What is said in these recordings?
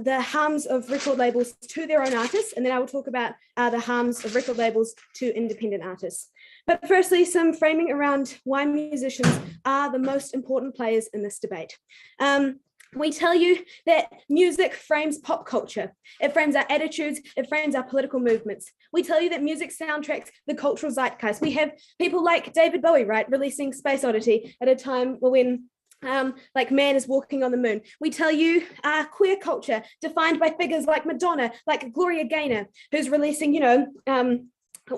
the harms of record labels to their own artists, and then I will talk about the harms of record labels to independent artists. But firstly, some framing around why musicians are the most important players in this debate. We tell you that music frames pop culture. It frames our attitudes, it frames our political movements. We tell you that music soundtracks the cultural zeitgeist. We have people like David Bowie, right, releasing Space Oddity at a time when like man is walking on the moon. We tell you queer culture defined by figures like Madonna, like Gloria Gaynor, who's releasing, you know,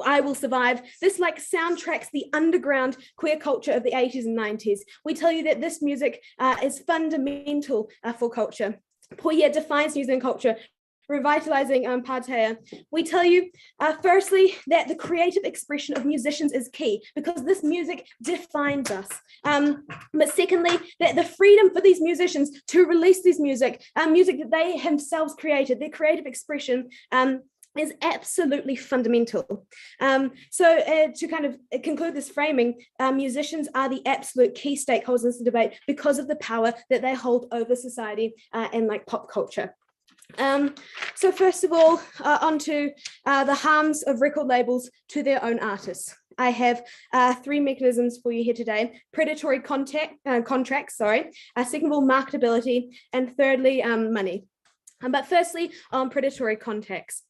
I Will Survive. This like soundtracks the underground queer culture of the 80s and 90s. We tell you that this music is fundamental for culture. Poya defines New Zealand culture, revitalizing Pātea. We tell you, firstly, that the creative expression of musicians is key because this music defines us. But secondly, that the freedom for these musicians to release this music, music that they themselves created, their creative expression, is absolutely fundamental. To kind of conclude this framing, musicians are the absolute key stakeholders in this debate because of the power that they hold over society and like pop culture. So first of all, onto the harms of record labels to their own artists. I have three mechanisms for you here today: predatory contracts, second of all, marketability, and thirdly, money. But firstly, on predatory contracts.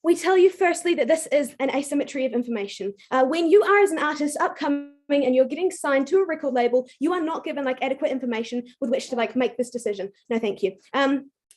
We tell you firstly that this is an asymmetry of information. When you are as an artist upcoming and you're getting signed to a record label, you are not given like adequate information with which to like make this decision. No, thank you.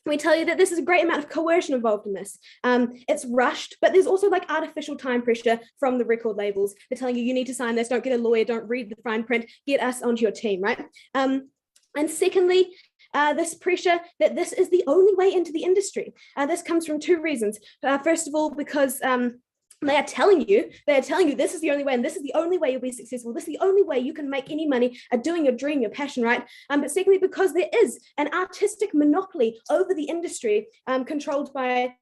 We tell you that this is a great amount of coercion involved in this. It's rushed, but there's also like artificial time pressure from the record labels. They're telling you, you need to sign this, don't get a lawyer, don't read the fine print, get us onto your team, right? And secondly, this pressure that this is the only way into the industry. This comes from two reasons. First of all, because they are telling you this is the only way, and this is the only way you'll be successful. This is the only way you can make any money doing your dream, your passion, right? But secondly, because there is an artistic monopoly over the industry controlled by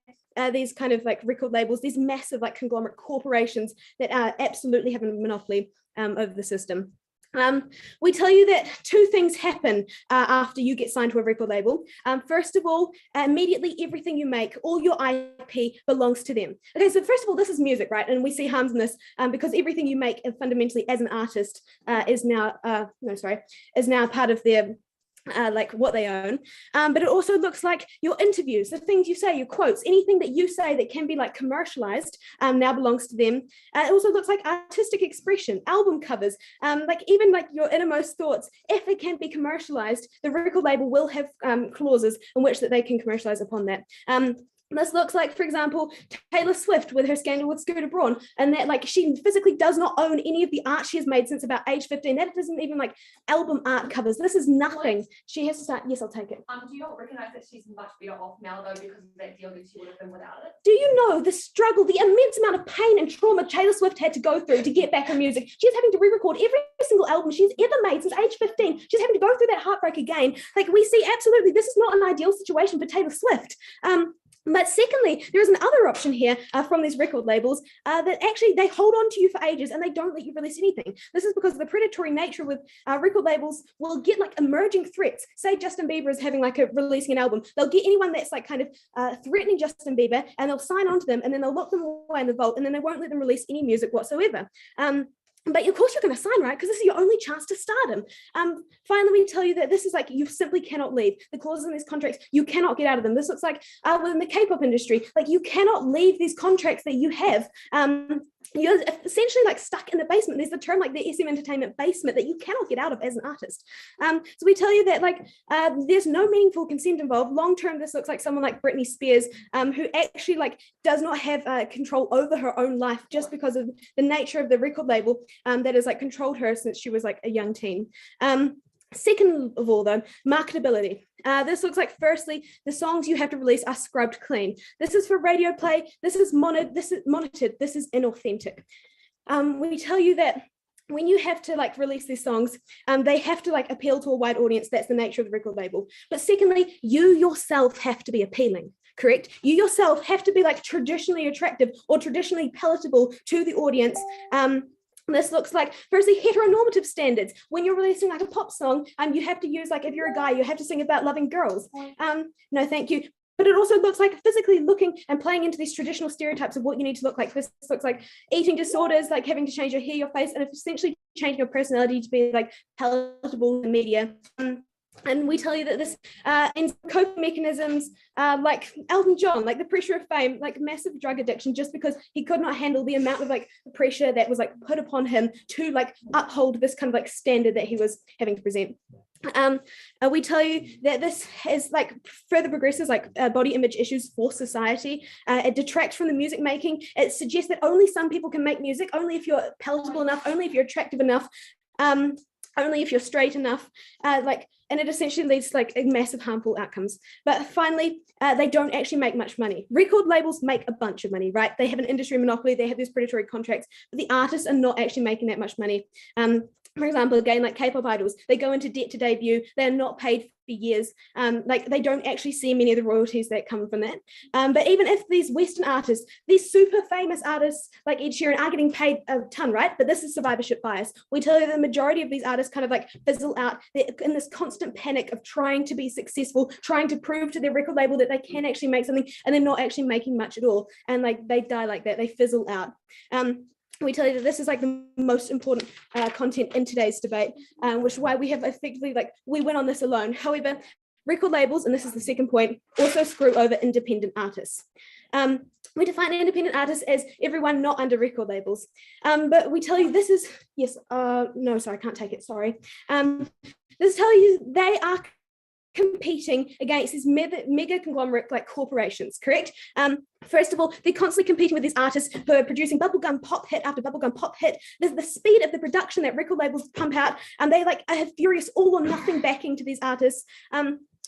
these kind of like record labels, these massive like conglomerate corporations that absolutely have a monopoly over the system. We tell you that two things happen after you get signed to a record label. First of all, immediately everything you make, all your IP belongs to them. Okay, so first of all, this is music, right? And we see harms in this because everything you make fundamentally as an artist is now part of their like what they own, but it also looks like your interviews, the things you say, your quotes, anything that you say that can be like commercialized now belongs to them. It also looks like artistic expression, album covers, like even like your innermost thoughts. If it can be commercialized, the record label will have clauses in which that they can commercialize upon that. This looks like, for example, Taylor Swift with her scandal with Scooter Braun, and that like she physically does not own any of the art she has made since about age 15. That isn't even like album art covers. This is nothing. She has to start. Yes, I'll take it. Do you not recognise that she's much better off now though because of that deal that she would have been without it? Do you know the struggle, the immense amount of pain and trauma Taylor Swift had to go through to get back her music? She's having to re-record every single album she's ever made since age 15. She's having to go through that heartbreak again. Like we see absolutely, this is not an ideal situation for Taylor Swift. But secondly, there is another option here from these record labels that actually they hold on to you for ages and they don't let you release anything. This is because of the predatory nature with record labels will get like emerging threats. Say Justin Bieber is having like releasing an album. They'll get anyone that's like kind of threatening Justin Bieber and they'll sign on to them and then they'll lock them away in the vault and then they won't let them release any music whatsoever. But of course you're going to sign, right? Because this is your only chance to stardom. Finally, we tell you that this is like, you simply cannot leave. The clauses in these contracts, you cannot get out of them. This looks like within the K-pop industry, like you cannot leave these contracts that you have. You're essentially like stuck in the basement. There's the term like the SM Entertainment basement that you cannot get out of as an artist. So we tell you that like there's no meaningful consent involved. Long term, this looks like someone like Britney Spears who actually like does not have control over her own life just because of the nature of the record label that has like controlled her since she was like a young teen. Second of all, though, marketability. This looks like, firstly, the songs you have to release are scrubbed clean. This is for radio play. This is monitored. This is inauthentic. We tell you that when you have to like release these songs, they have to like appeal to a wide audience. That's the nature of the record label. But secondly, you yourself have to be appealing. Correct? You yourself have to be like traditionally attractive or traditionally palatable to the audience. This looks like, firstly, heteronormative standards. When you're releasing like a pop song, you have to use, like, if you're a guy, you have to sing about loving girls. No, thank you. But it also looks like physically looking and playing into these traditional stereotypes of what you need to look like. This looks like eating disorders, like having to change your hair, your face, and essentially changing your personality to be like palatable in media. And we tell you that this in coping mechanisms, like Elton John, like the pressure of fame, like massive drug addiction, just because he could not handle the amount of like pressure that was like put upon him to like uphold this kind of like standard that he was having to present. We tell you that this is like further progresses like body image issues for society. It detracts from the music making. It suggests that only some people can make music, only if you're palatable enough, only if you're attractive enough, only if you're straight enough, and it essentially leads to like massive harmful outcomes. But finally, they don't actually make much money. Record labels make a bunch of money, right? They have an industry monopoly, they have these predatory contracts, but the artists are not actually making that much money. For example, again, like K-pop idols, they go into debt to debut, they're not paid for years, like they don't actually see many of the royalties that come from that. But even if these Western artists, these super famous artists like Ed Sheeran are getting paid a ton, right? But this is survivorship bias. We tell you the majority of these artists kind of like fizzle out. They're in this constant panic of trying to be successful, trying to prove to their record label that they can actually make something, and they're not actually making much at all. And like they die like that, they fizzle out. We tell you that this is like the most important content in today's debate, which is why we have effectively, like, we went on this alone. However, record labels, and this is the second point, also screw over independent artists. We define independent artists as everyone not under record labels. But we tell you this is, yes, no, sorry, I can't take it, sorry. This tell you they are competing against these mega conglomerate like corporations, correct? First of all, they're constantly competing with these artists who are producing bubblegum pop hit after bubblegum pop hit. The speed of the production that record labels pump out, and they like have furious all or nothing backing to these artists.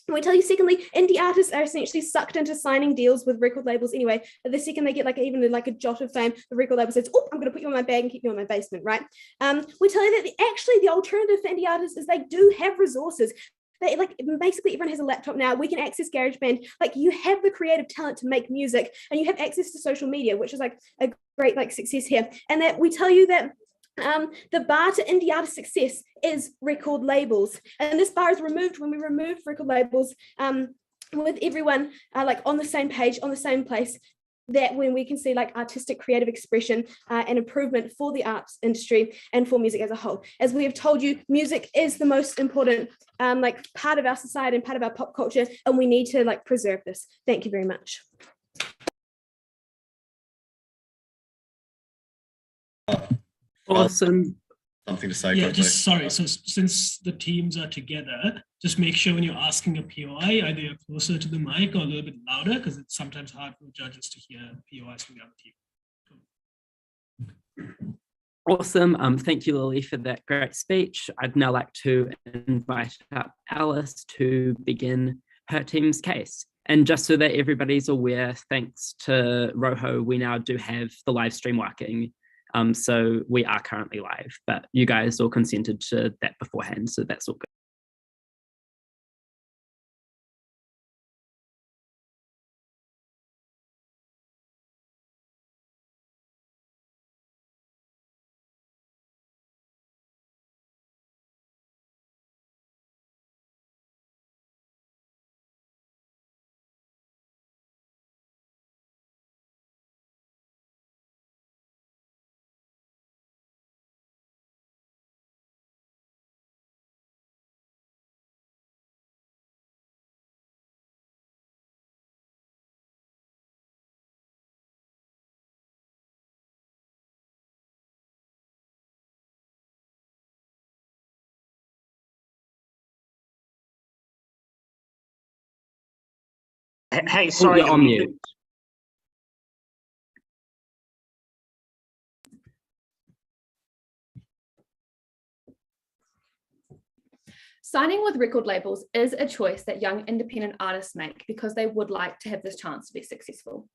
We tell you, secondly, indie artists are essentially sucked into signing deals with record labels anyway. The second they get like even like a jot of fame, the record label says, "Oh, I'm going to put you in my bag and keep you in my basement," right? We tell you that actually the alternative for indie artists is they do have resources. They like basically everyone has a laptop now. We can access GarageBand. Like you have the creative talent to make music, and you have access to social media, which is like a great like success here. And that we tell you that the bar to indie artist success is record labels, and this bar is removed when we remove record labels with everyone like on the same page, on the same place. That when we can see like artistic creative expression and improvement for the arts industry and for music as a whole. As we have told you, music is the most important like part of our society and part of our pop culture, and we need to like preserve this. Thank you very much. Awesome. Something to say? Yeah, quickly. just sorry. So since the teams are together, just make sure when you're asking a POI, either you're closer to the mic or a little bit louder, because it's sometimes hard for judges to hear POIs from the other team. Awesome. Thank you, Lily, for that great speech. I'd now like to invite up Alice to begin her team's case. And just so that everybody's aware, thanks to Roho, we now do have the live stream working. So we are currently live, but you guys all consented to that beforehand, so that's all good. Hey, sorry. You're on mute. Signing with record labels is a choice that young independent artists make because they would like to have this chance to be successful.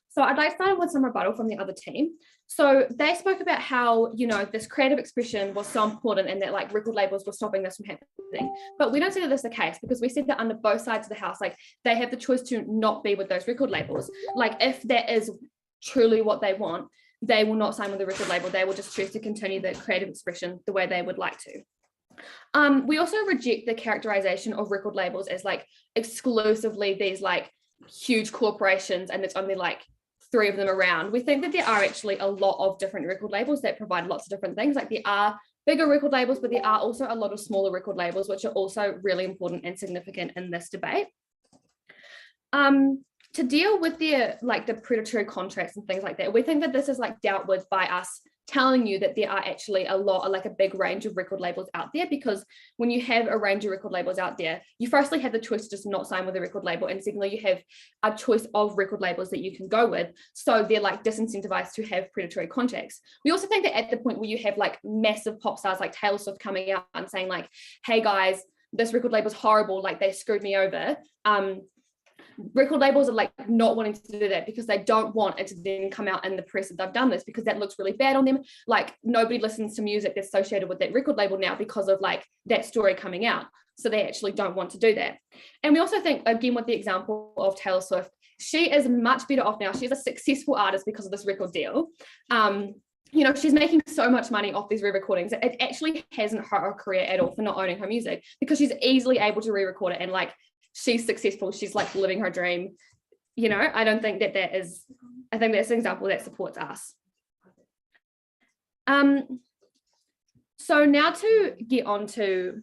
So I'd like to start with some rebuttal from the other team. So they spoke about how, you know, this creative expression was so important and that like record labels were stopping this from happening. But we don't see that this is the case, because we said that under both sides of the house, like they have the choice to not be with those record labels. Like if that is truly what they want, they will not sign with a record label. They will just choose to continue the creative expression the way they would like to. We also reject the characterization of record labels as like exclusively these like huge corporations and it's only like 3 of them around. We think that there are actually a lot of different record labels that provide lots of different things. Like there are bigger record labels, but there are also a lot of smaller record labels, which are also really important and significant in this debate. To deal with the predatory contracts and things like that, we think that this is like dealt with by us telling you that there are actually a big range of record labels out there, because when you have a range of record labels out there, you firstly have the choice to just not sign with a record label, and secondly you have a choice of record labels that you can go with, so they're like disincentivized to have predatory contracts. We also think that at the point where you have like massive pop stars like Taylor Swift coming out and saying like, hey guys, this record label's horrible, like they screwed me over, record labels are like not wanting to do that because they don't want it to then come out in the press that they've done this, because that looks really bad on them. Like nobody listens to music that's associated with that record label now because of like that story coming out. So they actually don't want to do that. And we also think, again, with the example of Taylor Swift, she is much better off now. She's a successful artist because of this record deal. You know, she's making so much money off these re-recordings. It actually hasn't hurt her career at all for not owning her music, because she's easily able to re-record it and like she's successful, she's like living her dream. You know, I don't think that is, I think that's an example that supports us. So now to get on to,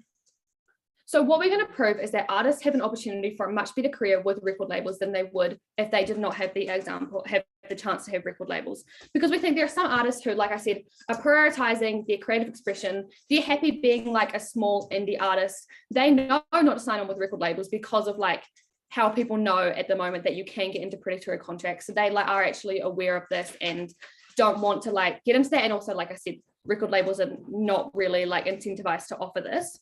so what we're going to prove is that artists have an opportunity for a much better career with record labels than they would if they did not have the chance to have record labels. Because we think there are some artists who, like I said, are prioritizing their creative expression. They're happy being like a small indie artist. They know not to sign on with record labels because of like how people know at the moment that you can get into predatory contracts. So they like are actually aware of this and don't want to like get into that. And also, like I said, record labels are not really like incentivized to offer this.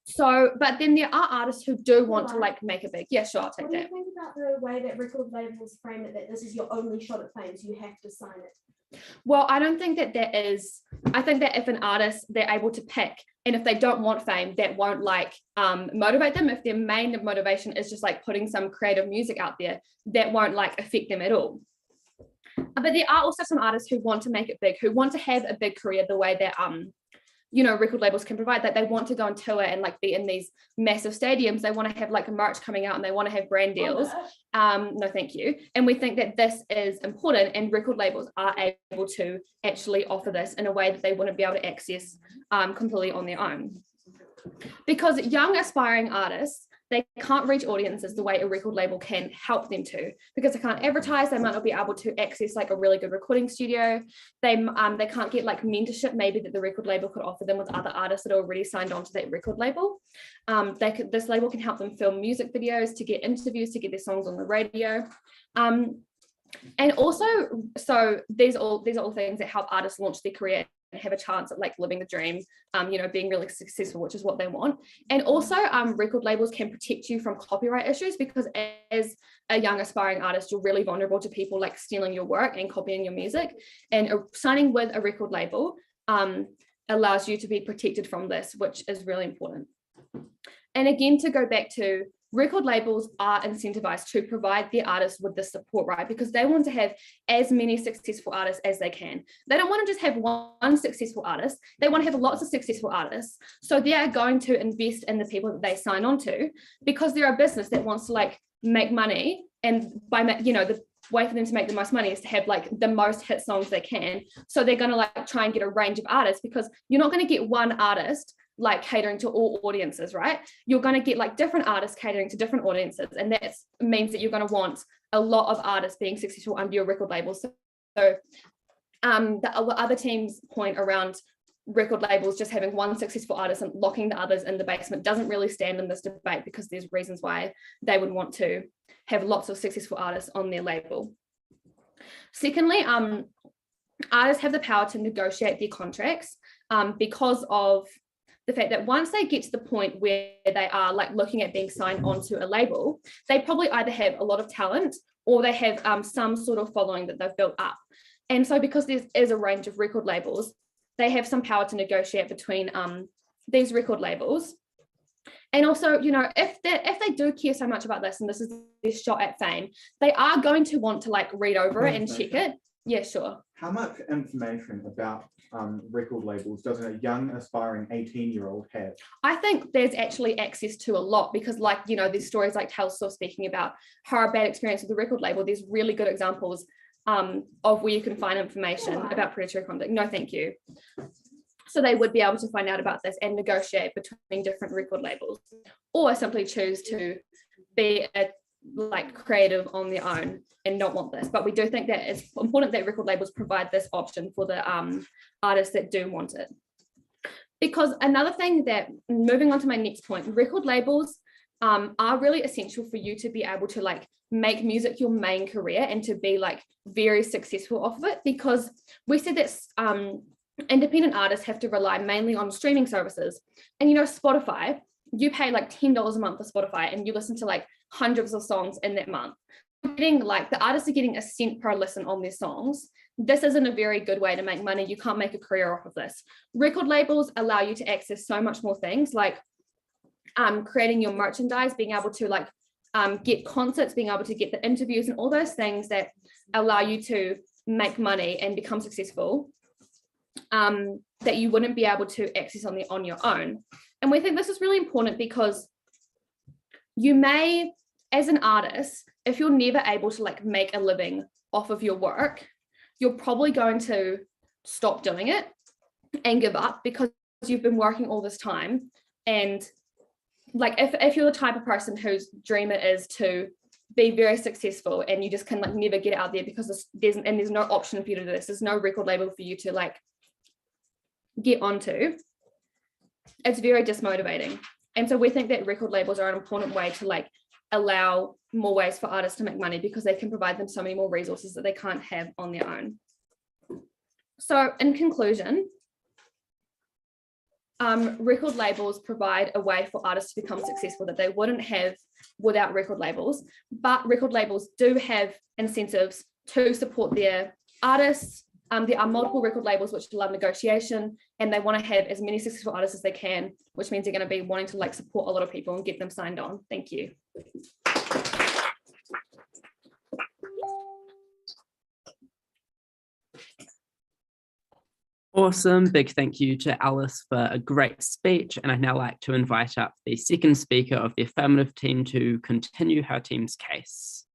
So, but then there are artists who do want to like make it big. Yeah, sure, I'll take that. What do you think about the way that record labels frame it, that this is your only shot at fame, so you have to sign it? Well, I don't think that that is, I think that if an artist, they're able to pick, and if they don't want fame, that won't like motivate them. If their main motivation is just like putting some creative music out there, that won't like affect them at all. But there are also some artists who want to make it big, who want to have a big career the way that you know, record labels can provide, that they want to go on tour and like be in these massive stadiums. They want to have like merch coming out and they want to have brand deals. No, thank you. And we think that this is important, and record labels are able to actually offer this in a way that they wouldn't be able to access completely on their own. Because young aspiring artists, they can't reach audiences the way a record label can help them to, because they can't advertise. They might not be able to access like a really good recording studio. They can't get like mentorship maybe that the record label could offer them with other artists that are already signed on to that record label. This label can help them film music videos, to get interviews, to get their songs on the radio. And also, so these are all things that help artists launch their career and have a chance at like living the dream, you know, being really successful, which is what they want. And also record labels can protect you from copyright issues, because as a young aspiring artist, you're really vulnerable to people like stealing your work and copying your music, and signing with a record label allows you to be protected from this, which is really important. And again, to go back to, record labels are incentivized to provide their artists with the support, right? Because they want to have as many successful artists as they can. They don't want to just have one successful artist. They want to have lots of successful artists. So they are going to invest in the people that they sign on to, because they're a business that wants to like make money. And by, you know, the way for them to make the most money is to have like the most hit songs they can. So they're going to like try and get a range of artists, because you're not going to get one artist like catering to all audiences, right? You're going to get like different artists catering to different audiences, and that means that you're going to want a lot of artists being successful under your record label. So the other team's point around record labels just having one successful artist and locking the others in the basement doesn't really stand in this debate, because there's reasons why they would want to have lots of successful artists on their label. Secondly, artists have the power to negotiate their contracts because of the fact that once they get to the point where they are like looking at being signed onto a label, they probably either have a lot of talent or they have some sort of following that they've built up. And so because there is a range of record labels, they have some power to negotiate between these record labels. And also, you know, if they do care so much about this and this is their shot at fame, they are going to want to like read over it and check it Yeah, sure. How much information about record labels does a young aspiring 18-year-old have? I think there's actually access to a lot because, like, you know, there's stories like Telstar speaking about her bad experience with the record label. There's really good examples of where you can find information about predatory conduct. No, thank you. So they would be able to find out about this and negotiate between different record labels, or simply choose to be creative on their own and not want this. But we do think that it's important that record labels provide this option for the artists that do want it. Because another thing that, moving on to my next point, record labels are really essential for you to be able to like make music your main career and to be like very successful off of it, because we said that independent artists have to rely mainly on streaming services. And you know, Spotify, you pay like $10 a month for Spotify and you listen to like hundreds of songs in that month. Getting like the artists are getting a cent per listen on their songs. This isn't a very good way to make money. You can't make a career off of this. Record labels allow you to access so much more things, like creating your merchandise, being able to like get concerts, being able to get the interviews and all those things that allow you to make money and become successful, that you wouldn't be able to access on your own. And we think this is really important because you may, as an artist, if you're never able to like make a living off of your work, you're probably going to stop doing it and give up because you've been working all this time. And like if you're the type of person whose dream it is to be very successful and you just can like never get out there because there's no option for you to do this, there's no record label for you to like get onto, it's very dismotivating. And so we think that record labels are an important way to like allow more ways for artists to make money because they can provide them so many more resources that they can't have on their own. So in conclusion, record labels provide a way for artists to become successful that they wouldn't have without record labels, but record labels do have incentives to support their artists. There are multiple record labels which love negotiation and they want to have as many successful artists as they can, which means they're going to be wanting to like support a lot of people and get them signed on. Thank you. Awesome. Big thank you to Alice for a great speech. And I'd now like to invite up the second speaker of the affirmative team to continue her team's case.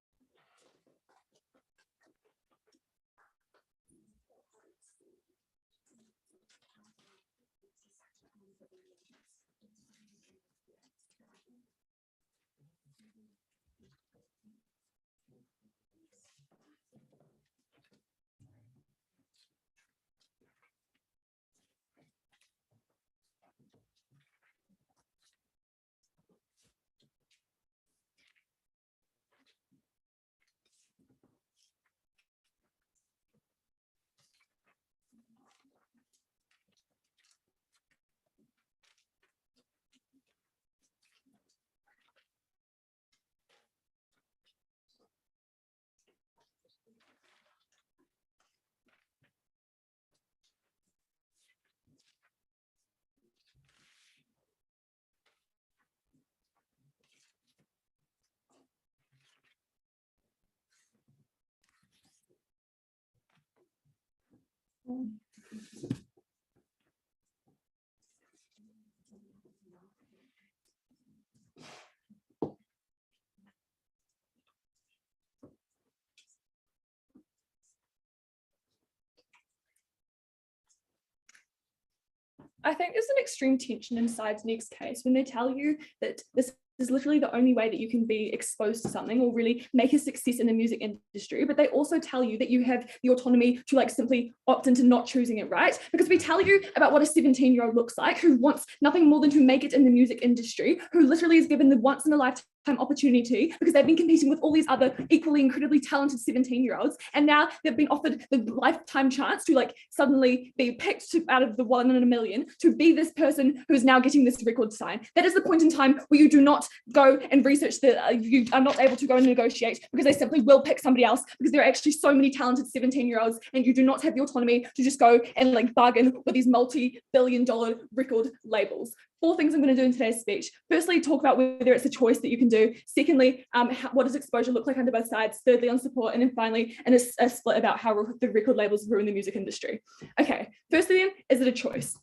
I think there's an extreme tension in Side's next case when they tell you that this is literally the only way that you can be exposed to something or really make a success in the music industry. But they also tell you that you have the autonomy to like simply opt into not choosing it, right? Because we tell you about what a 17-year-old looks like, who wants nothing more than to make it in the music industry, who literally is given the once in a lifetime opportunity because they've been competing with all these other equally incredibly talented 17-year-olds, and now they've been offered the lifetime chance to like suddenly be picked out of the 1 in a million to be this person who is now getting this record sign. That is the point in time where you do not go and research you are not able to go and negotiate because they simply will pick somebody else because there are actually so many talented 17-year-olds and you do not have the autonomy to just go and like bargain with these multi-billion-dollar record labels. 4 things I'm going to do in today's speech. Firstly, talk about whether it's a choice that you can do. Secondly, what does exposure look like under both sides? Thirdly, on support. And then finally, a split about how the record labels ruin the music industry. Okay, firstly then, is it a choice?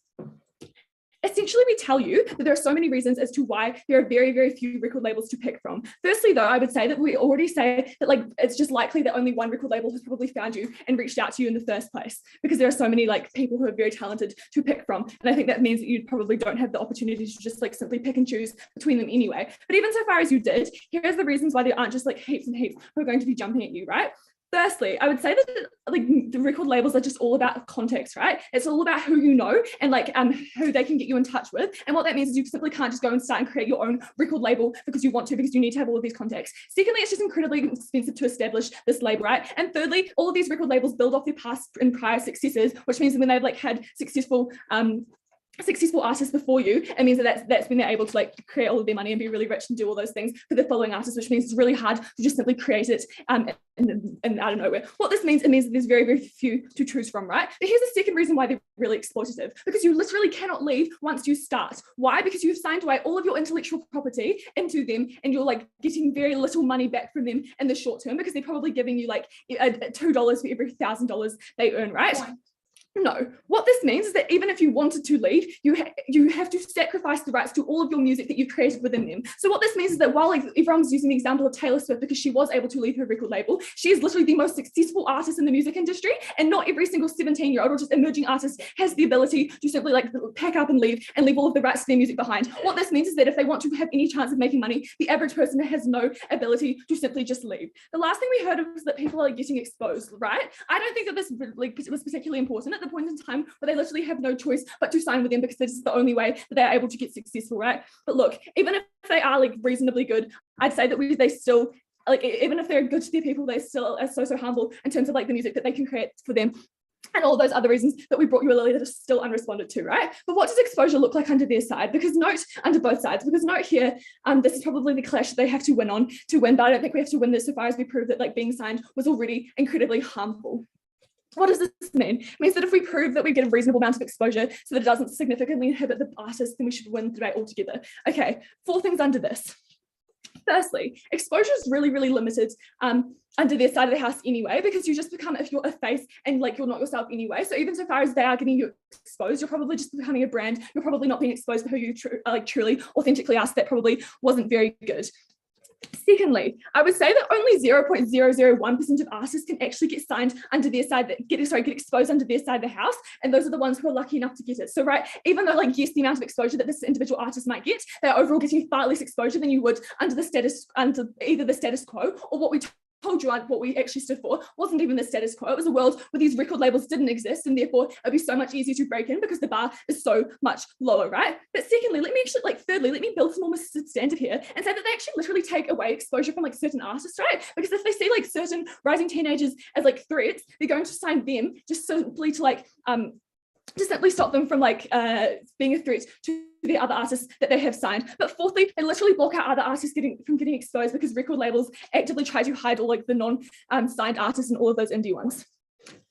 Essentially, we tell you that there are so many reasons as to why there are very, very few record labels to pick from. Firstly, though, I would say that we already say that like it's just likely that only one record label has probably found you and reached out to you in the first place, because there are so many like people who are very talented to pick from. And I think that means that you probably don't have the opportunity to just like simply pick and choose between them anyway. But even so far as you did, here's the reasons why there aren't just like heaps and heaps who are going to be jumping at you, right? Firstly, I would say that like the record labels are just all about context, right? It's all about who you know and like who they can get you in touch with. And what that means is you simply can't just go and start and create your own record label because you want to, because you need to have all of these contexts. Secondly, it's just incredibly expensive to establish this label, right? And thirdly, all of these record labels build off their past and prior successes, which means that when they've like had successful artists before you, it means that that's when they're able to like create all of their money and be really rich and do all those things for the following artists, which means it's really hard to just simply create it and out of nowhere. What this means, it means that there's very, very few to choose from, right? But here's the second reason why they're really exploitative, because you literally cannot leave once you start. Why? Because you've signed away all of your intellectual property into them and you're like getting very little money back from them in the short term, because they're probably giving you like $2 for every $1,000 they earn, right? No, what this means is that even if you wanted to leave, you have to sacrifice the rights to all of your music that you've created within them. So what this means is that while like everyone's using the example of Taylor Swift because she was able to leave her record label, she is literally the most successful artist in the music industry, and not every single 17-year-old or just emerging artist has the ability to simply like pack up and leave all of the rights to their music behind. What this means is that if they want to have any chance of making money, the average person has no ability to simply just leave. The last thing we heard of was that people are like, getting exposed, right? I don't think that this like was particularly important at the point in time where they literally have no choice but to sign with them because this is the only way that they're able to get successful, right? But look, even if they are like reasonably good, I'd say that they still, like, even if they're good to their people, they still are so humble in terms of like the music that they can create for them and all those other reasons that we brought you earlier that are still unresponded to, right? But what does exposure look like under their side? Because note under both sides, because note here, this is probably the clash that they have to win, but I don't think we have to win this so far as we prove that like being signed was already incredibly harmful. What does this mean? It means that if we prove that we get a reasonable amount of exposure so that it doesn't significantly inhibit the artist, then we should win the debate altogether. Okay, 4 things under this. Firstly, exposure is really, really limited under their side of the house anyway, because you just become, if you're a face and like you're not yourself anyway. So even so far as they are getting you exposed, you're probably just becoming a brand. You're probably not being exposed for who you truly, authentically are. So that probably wasn't very good. Secondly, I would say that only 0.001% of artists can actually get signed under their side, get exposed under their side of the house, and those are the ones who are lucky enough to get it. So right, even though like yes, the amount of exposure that this individual artist might get, they're overall getting far less exposure than you would under either the status quo or what we told you what we actually stood for wasn't even the status quo. It was a world where these record labels didn't exist, and therefore it'd be so much easier to break in because the bar is so much lower, right? But secondly, thirdly, let me build some more substantive here and say that they actually literally take away exposure from like certain artists, right? Because if they see like certain rising teenagers as like threats, they're going to sign them just simply to like to simply stop them from like being a threat to the other artists that they have signed. But fourthly, they literally block out other artists from getting exposed because record labels actively try to hide all like the non-signed artists and all of those indie ones.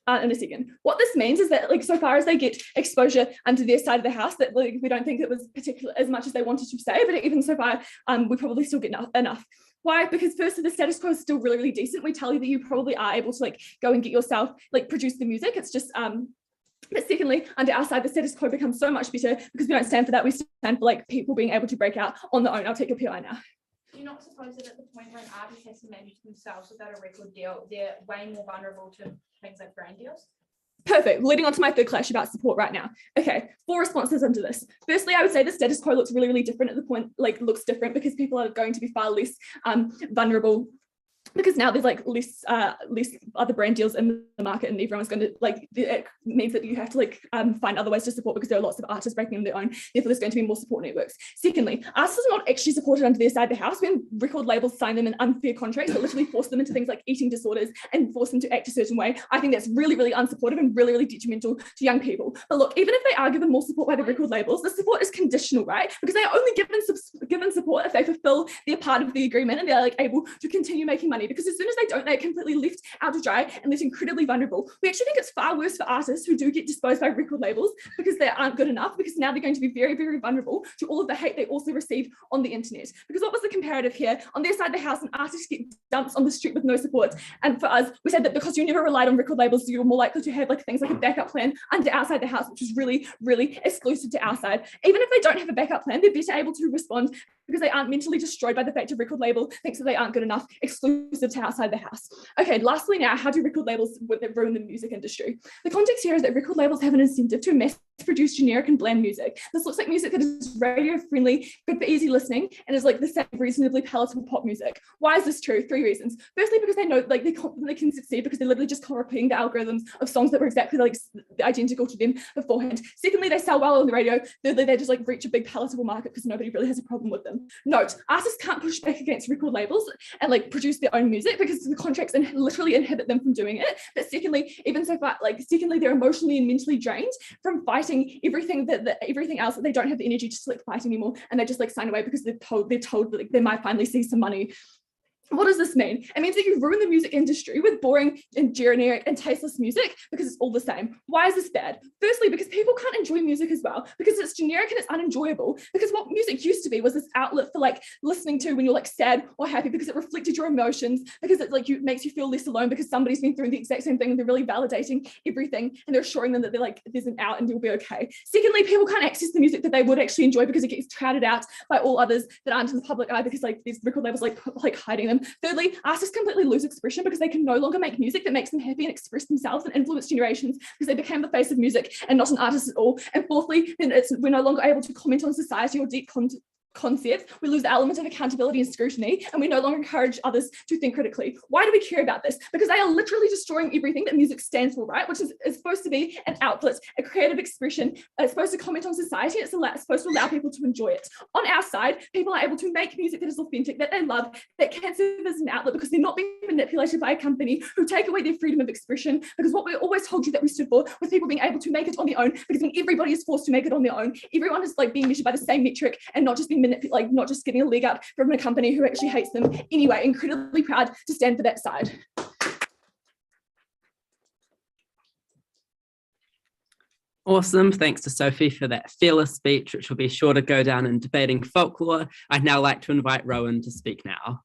In a second, what this means is that like so far as they get exposure under their side of the house, that like we don't think it was particular as much as they wanted to say, but even so far we probably still get enough. Why? Because firstly, the status quo is still really, really decent. We tell you that you probably are able to like go and get yourself like produce the music. It's just but secondly, under our side, the status quo becomes so much better because we don't stand for that. We stand for like people being able to break out on their own. I'll take your PI now. Do you not suppose that at the point when an artist has to manage themselves without a record deal, they're way more vulnerable to things like brand deals? Perfect. Leading on to my third clash about support right now. Okay, 4 responses into this. Firstly, I would say the status quo looks really, really different at the point, like looks different because people are going to be far less vulnerable. Because now there's like less other brand deals in the market, and everyone's going to like, it means that you have to like find other ways to support because there are lots of artists breaking on their own. Therefore, there's going to be more support networks. Secondly, artists are not actually supported under their side of the house when record labels sign them in unfair contracts that literally force them into things like eating disorders and force them to act a certain way. I think that's really, really unsupportive and really, really detrimental to young people. But look, even if they are given more support by the record labels, the support is conditional, right? Because they are only given support if they fulfill their part of the agreement and they're like able to continue making money money, because as soon as they don't, they're completely left out to dry and left incredibly vulnerable. We actually think it's far worse for artists who do get disposed by record labels because they aren't good enough, because now they're going to be very, very vulnerable to all of the hate they also receive on the internet. Because what was the comparative here? On their side of the house, an artist gets dumped on the street with no support. And for us, we said that because you never relied on record labels, you're more likely to have like things like a backup plan under outside the house, which is really, really exclusive to our side. Even if they don't have a backup plan, they're better able to respond because they aren't mentally destroyed by the fact of record label thinks that they aren't good enough, exclusive to outside the house. Okay, lastly now, how do record labels ruin the music industry? The context here is that record labels have an incentive to mass produce generic and bland music. This looks like music that is radio friendly, good for easy listening, and is like the same reasonably palatable pop music. Why is this true? 3 reasons. Firstly, because they know like they confidently can succeed because they're literally just copying the algorithms of songs that were exactly like identical to them beforehand. Secondly, they sell well on the radio. Thirdly, they just like reach a big palatable market because nobody really has a problem with them. Note, artists can't push back against record labels and like produce their own music because the contracts literally inhibit them from doing it. But secondly, even so far, like secondly, they're emotionally and mentally drained from fighting everything everything else that they don't have the energy to like fight anymore, and they just like sign away because they're told that like, they might finally see some money. What does this mean? It means that you ruin the music industry with boring and generic and tasteless music because it's all the same. Why is this bad? Firstly, because people can't enjoy music as well, because it's generic and it's unenjoyable. Because what music used to be was this outlet for like listening to when you're like sad or happy, because it reflected your emotions, because it like makes you feel less alone because somebody's been through the exact same thing and they're really validating everything and they're assuring them that they're like, there's an out and you'll be okay. Secondly, people can't access the music that they would actually enjoy because it gets crowded out by all others that aren't in the public eye because like these record labels like hiding them. Thirdly, artists completely lose expression because they can no longer make music that makes them happy and express themselves and influence generations because they became the face of music and not an artist at all. And fourthly, then we're no longer able to comment on society or deep concepts. We lose the element of accountability and scrutiny, and we no longer encourage others to think critically. Why do we care about this? Because they are literally destroying everything that music stands for, right? Which is supposed to be an outlet, a creative expression. It's supposed to comment on society. It's supposed to allow people to enjoy it. On our side, people are able to make music that is authentic, that they love, that can serve as an outlet because they're not being manipulated by a company who take away their freedom of expression. Because what we always told you that we stood for was people being able to make it on their own, because when everybody is forced to make it on their own, everyone is like being measured by the same metric and not just being like not just getting a leg up from a company who actually hates them. Anyway, incredibly proud to stand for that side. Awesome. Thanks to Sophie for that fearless speech, which will be sure to go down in debating folklore. I'd now like to invite Rowan to speak now.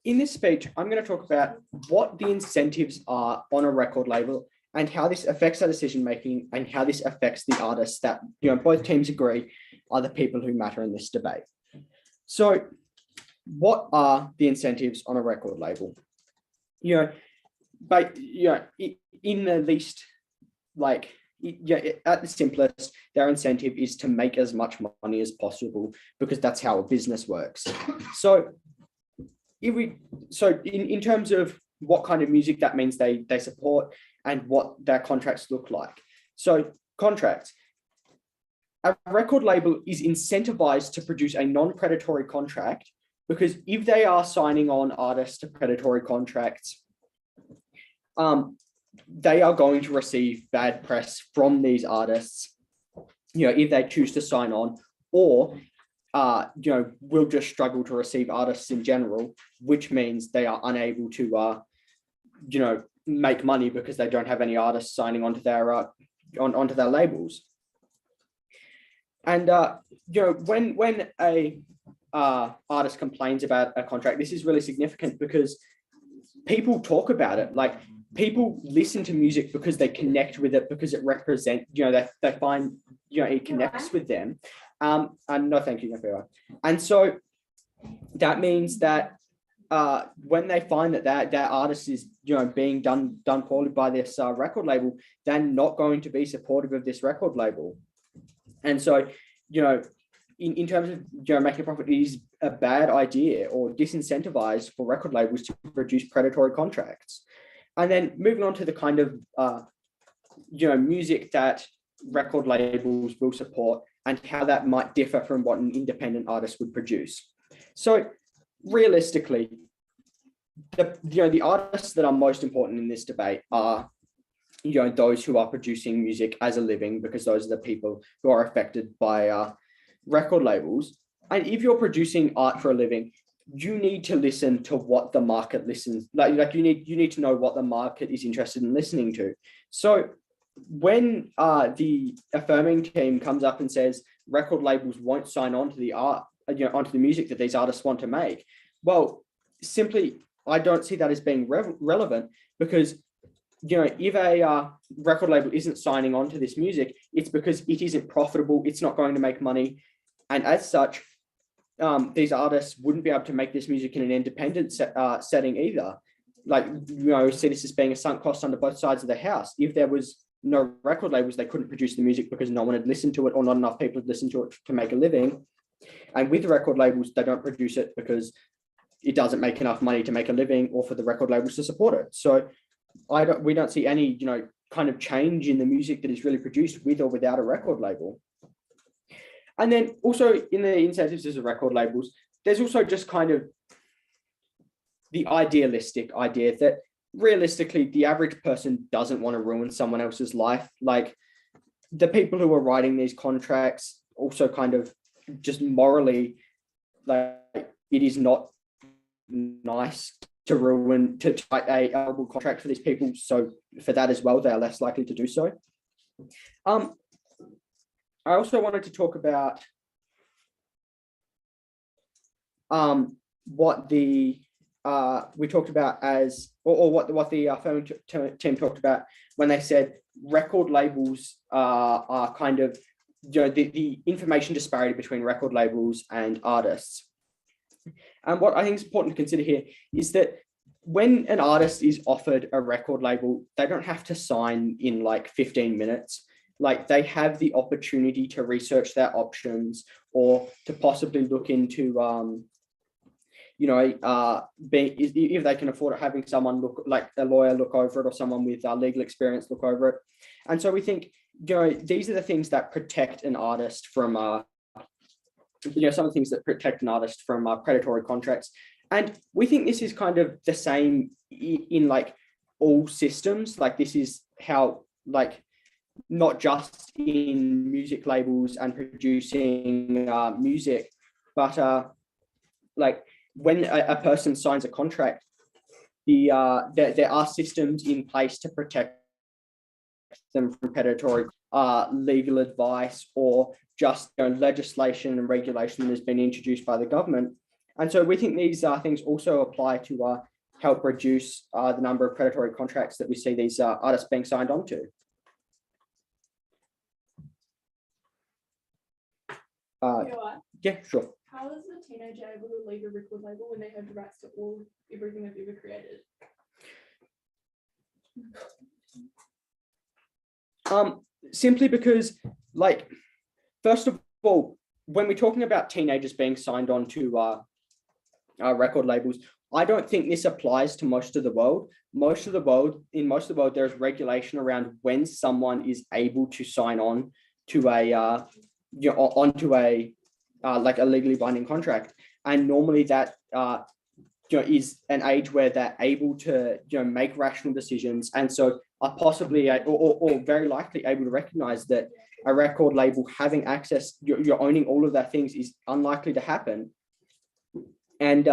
In this speech, I'm going to talk about what the incentives are on a record label and how this affects our decision making and how this affects the artists that, you know, both teams agree are the people who matter in this debate. So what are the incentives on a record label? You know, but you know, in the least, like, at the simplest, their incentive is to make as much money as possible because that's how a business works. So in terms of what kind of music, that means they support and what their contracts look like. So contracts, a record label is incentivized to produce a non-predatory contract, because if they are signing on artists to predatory contracts, they are going to receive bad press from these artists, you know, if they choose to sign on, or you know, will just struggle to receive artists in general, which means they are unable to, you know, make money because they don't have any artists signing onto their onto their labels. And you know, when a artist complains about a contract, this is really significant because people talk about it. Like, people listen to music because they connect with it, because it represents, they find, it connects with them. And no, thank you. And so that means that when they find that that artist is, being done poorly by this record label, they're not going to be supportive of this record label. And so, in terms of making a profit, it is a bad idea or disincentivized for record labels to produce predatory contracts. And then moving on to the kind of music that record labels will support and how that might differ from what an independent artist would produce. So realistically, the artists that are most important in this debate are those who are producing music as a living, because those are the people who are affected by record labels. And if you're producing art for a living, you need to listen to what the market listens, like you need to know what the market is interested in listening to. So when the affirming team comes up and says record labels won't sign on to the art, onto the music that these artists want to make, well, simply, I don't see that as being relevant, because if a record label isn't signing on to this music, it's because it isn't profitable, it's not going to make money, and as such, these artists wouldn't be able to make this music in an independent setting either. Like, see this as being a sunk cost under both sides of the house. If there was no record labels, they couldn't produce the music because no one had listened to it, or not enough people had listened to it to make a living. And with the record labels, they don't produce it because it doesn't make enough money to make a living, or for the record labels to support it. So we don't see any, kind of change in the music that is really produced with or without a record label. And then also in the incentives as a record labels, there's also just kind of the idealistic idea that realistically, the average person doesn't want to ruin someone else's life. Like, the people who are writing these contracts also kind of just morally, like, it is not nice to write a horrible contract for these people. So for that as well, they are less likely to do so. I also wanted to talk about what the we talked about as, or what the affirming team talked about when they said record labels are kind of, the information disparity between record labels and artists. And what I think is important to consider here is that when an artist is offered a record label, they don't have to sign in like 15 minutes. Like, they have the opportunity to research their options, or to possibly look into, if they can afford it, having someone look, like a lawyer, look over it, or someone with legal experience look over it. And so we think, these are the things that protect an artist from, some of the things that protect an artist from predatory contracts. And we think this is kind of the same in like all systems. Like, this is how, like, not just in music labels and producing music, but like when a person signs a contract, there are systems in place to protect them from predatory legal advice, or just legislation and regulation that has been introduced by the government. And so we think these things also apply to help reduce the number of predatory contracts that we see these artists being signed on to. Yeah, sure. How is a teenager able to leave a record label when they have the rights to everything they've ever created? Simply because, like, first of all, when we're talking about teenagers being signed on to record labels, I don't think this applies to most of the world. In most of the world, there's regulation around when someone is able to sign on to a onto a like a legally binding contract, and normally that is an age where they're able to make rational decisions, and so are possibly or very likely able to recognize that a record label having access, you're owning all of their things, is unlikely to happen. And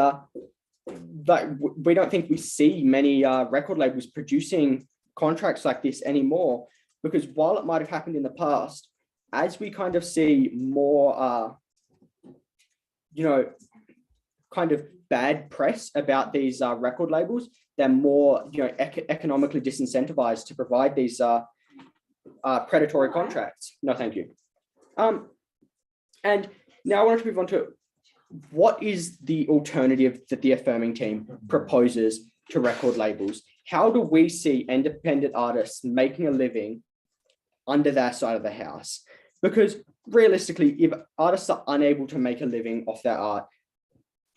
like, we don't think we see many record labels producing contracts like this anymore, because while it might have happened in the past, as we kind of see more kind of bad press about these record labels, they're more economically disincentivized to provide these predatory contracts. No, thank you. And now I want to move on to what is the alternative that the affirming team proposes to record labels? How do we see independent artists making a living under their side of the house? Because realistically, if artists are unable to make a living off their art,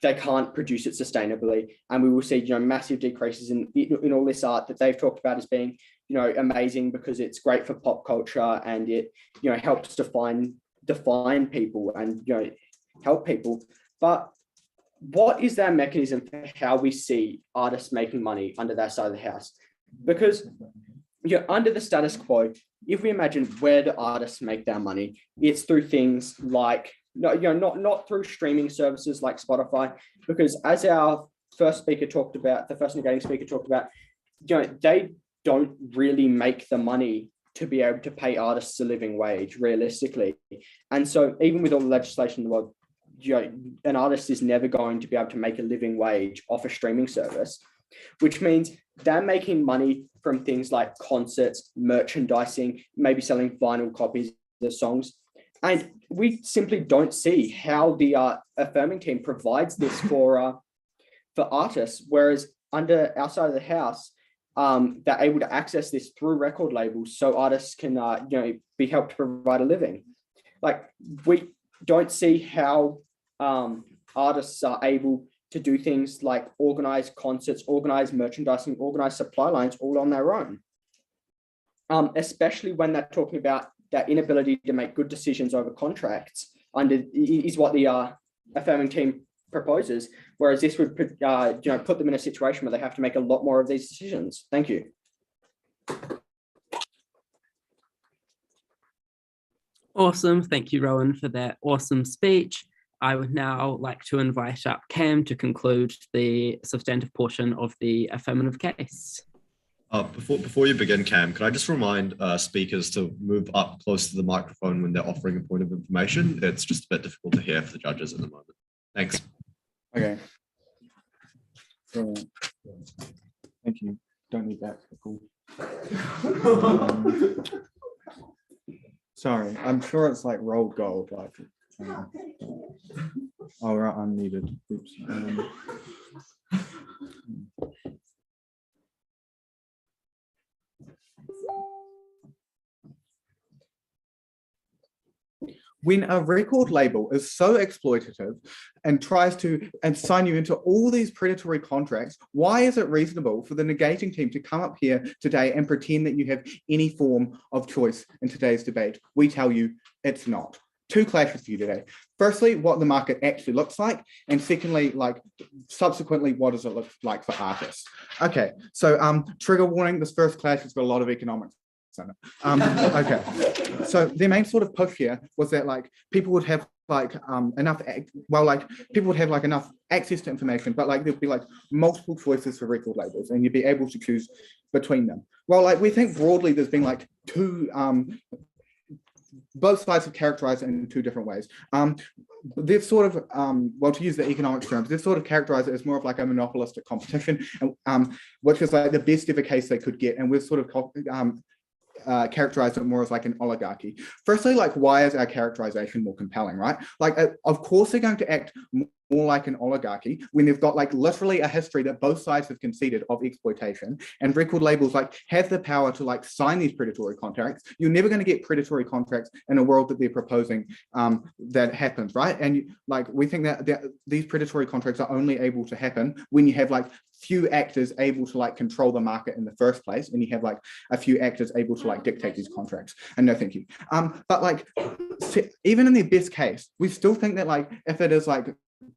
they can't produce it sustainably, and we will see massive decreases in all this art that they've talked about as being amazing because it's great for pop culture and it helps define people and help people. But what is their mechanism for how we see artists making money under their side of the house? Because under the status quo, if we imagine where do artists make their money, it's through things like not through streaming services like Spotify, because as our first speaker talked about, the first negating speaker talked about, they don't really make the money to be able to pay artists a living wage realistically. And so even with all the legislation in the world, an artist is never going to be able to make a living wage off a streaming service, which means they're making money from things like concerts, merchandising, maybe selling vinyl copies of songs. And we simply don't see how the affirming team provides this for artists, whereas under our side of the house, they're able to access this through record labels so artists can be helped to provide a living. Like, we don't see how artists are able to do things like organize concerts, organize merchandising, organize supply lines all on their own, especially when they're talking about that inability to make good decisions over contracts is what the affirming team proposes, whereas this would put them in a situation where they have to make a lot more of these decisions. Thank you. Awesome. Thank you, Rowan, for that awesome speech. I would now like to invite up Cam to conclude the substantive portion of the affirmative case. Before you begin, Cam, can I just remind speakers to move up close to the microphone when they're offering a point of information? It's just a bit difficult to hear for the judges at the moment. Thanks. Okay. Thank you. Don't need that. Cool. Sorry, I'm sure it's like rolled gold. Like, oh, right, unneeded. Oops. When a record label is so exploitative and tries to sign you into all these predatory contracts, why is it reasonable for the negating team to come up here today and pretend that you have any form of choice in today's debate? We tell you it's not. Two clashes for you today. Firstly, what the market actually looks like, and secondly, subsequently, what does it look like for artists? Okay, so trigger warning, this first clash has got a lot of economics. Okay, so the main sort of push here was that people would have enough enough access to information, but there'd be multiple choices for record labels and you'd be able to choose between them. Well, we think broadly there's been two both sides have characterized it in two different ways. They've sort of, well, to use the economics terms, they've sort of characterized it as more of a monopolistic competition, which is the best ever case they could get. And we've sort of characterized it more as an oligarchy. Firstly, why is our characterization more compelling, right? Of course they're going to act more like an oligarchy when they've got literally a history that both sides have conceded of exploitation, and record labels have the power to sign these predatory contracts. You're never going to get predatory contracts in a world that they're proposing that happens, right? And we think that these predatory contracts are only able to happen when you have few actors able to control the market in the first place, and you have a few actors able to dictate these contracts. And no thank you. But even in the best case, we still think that if it is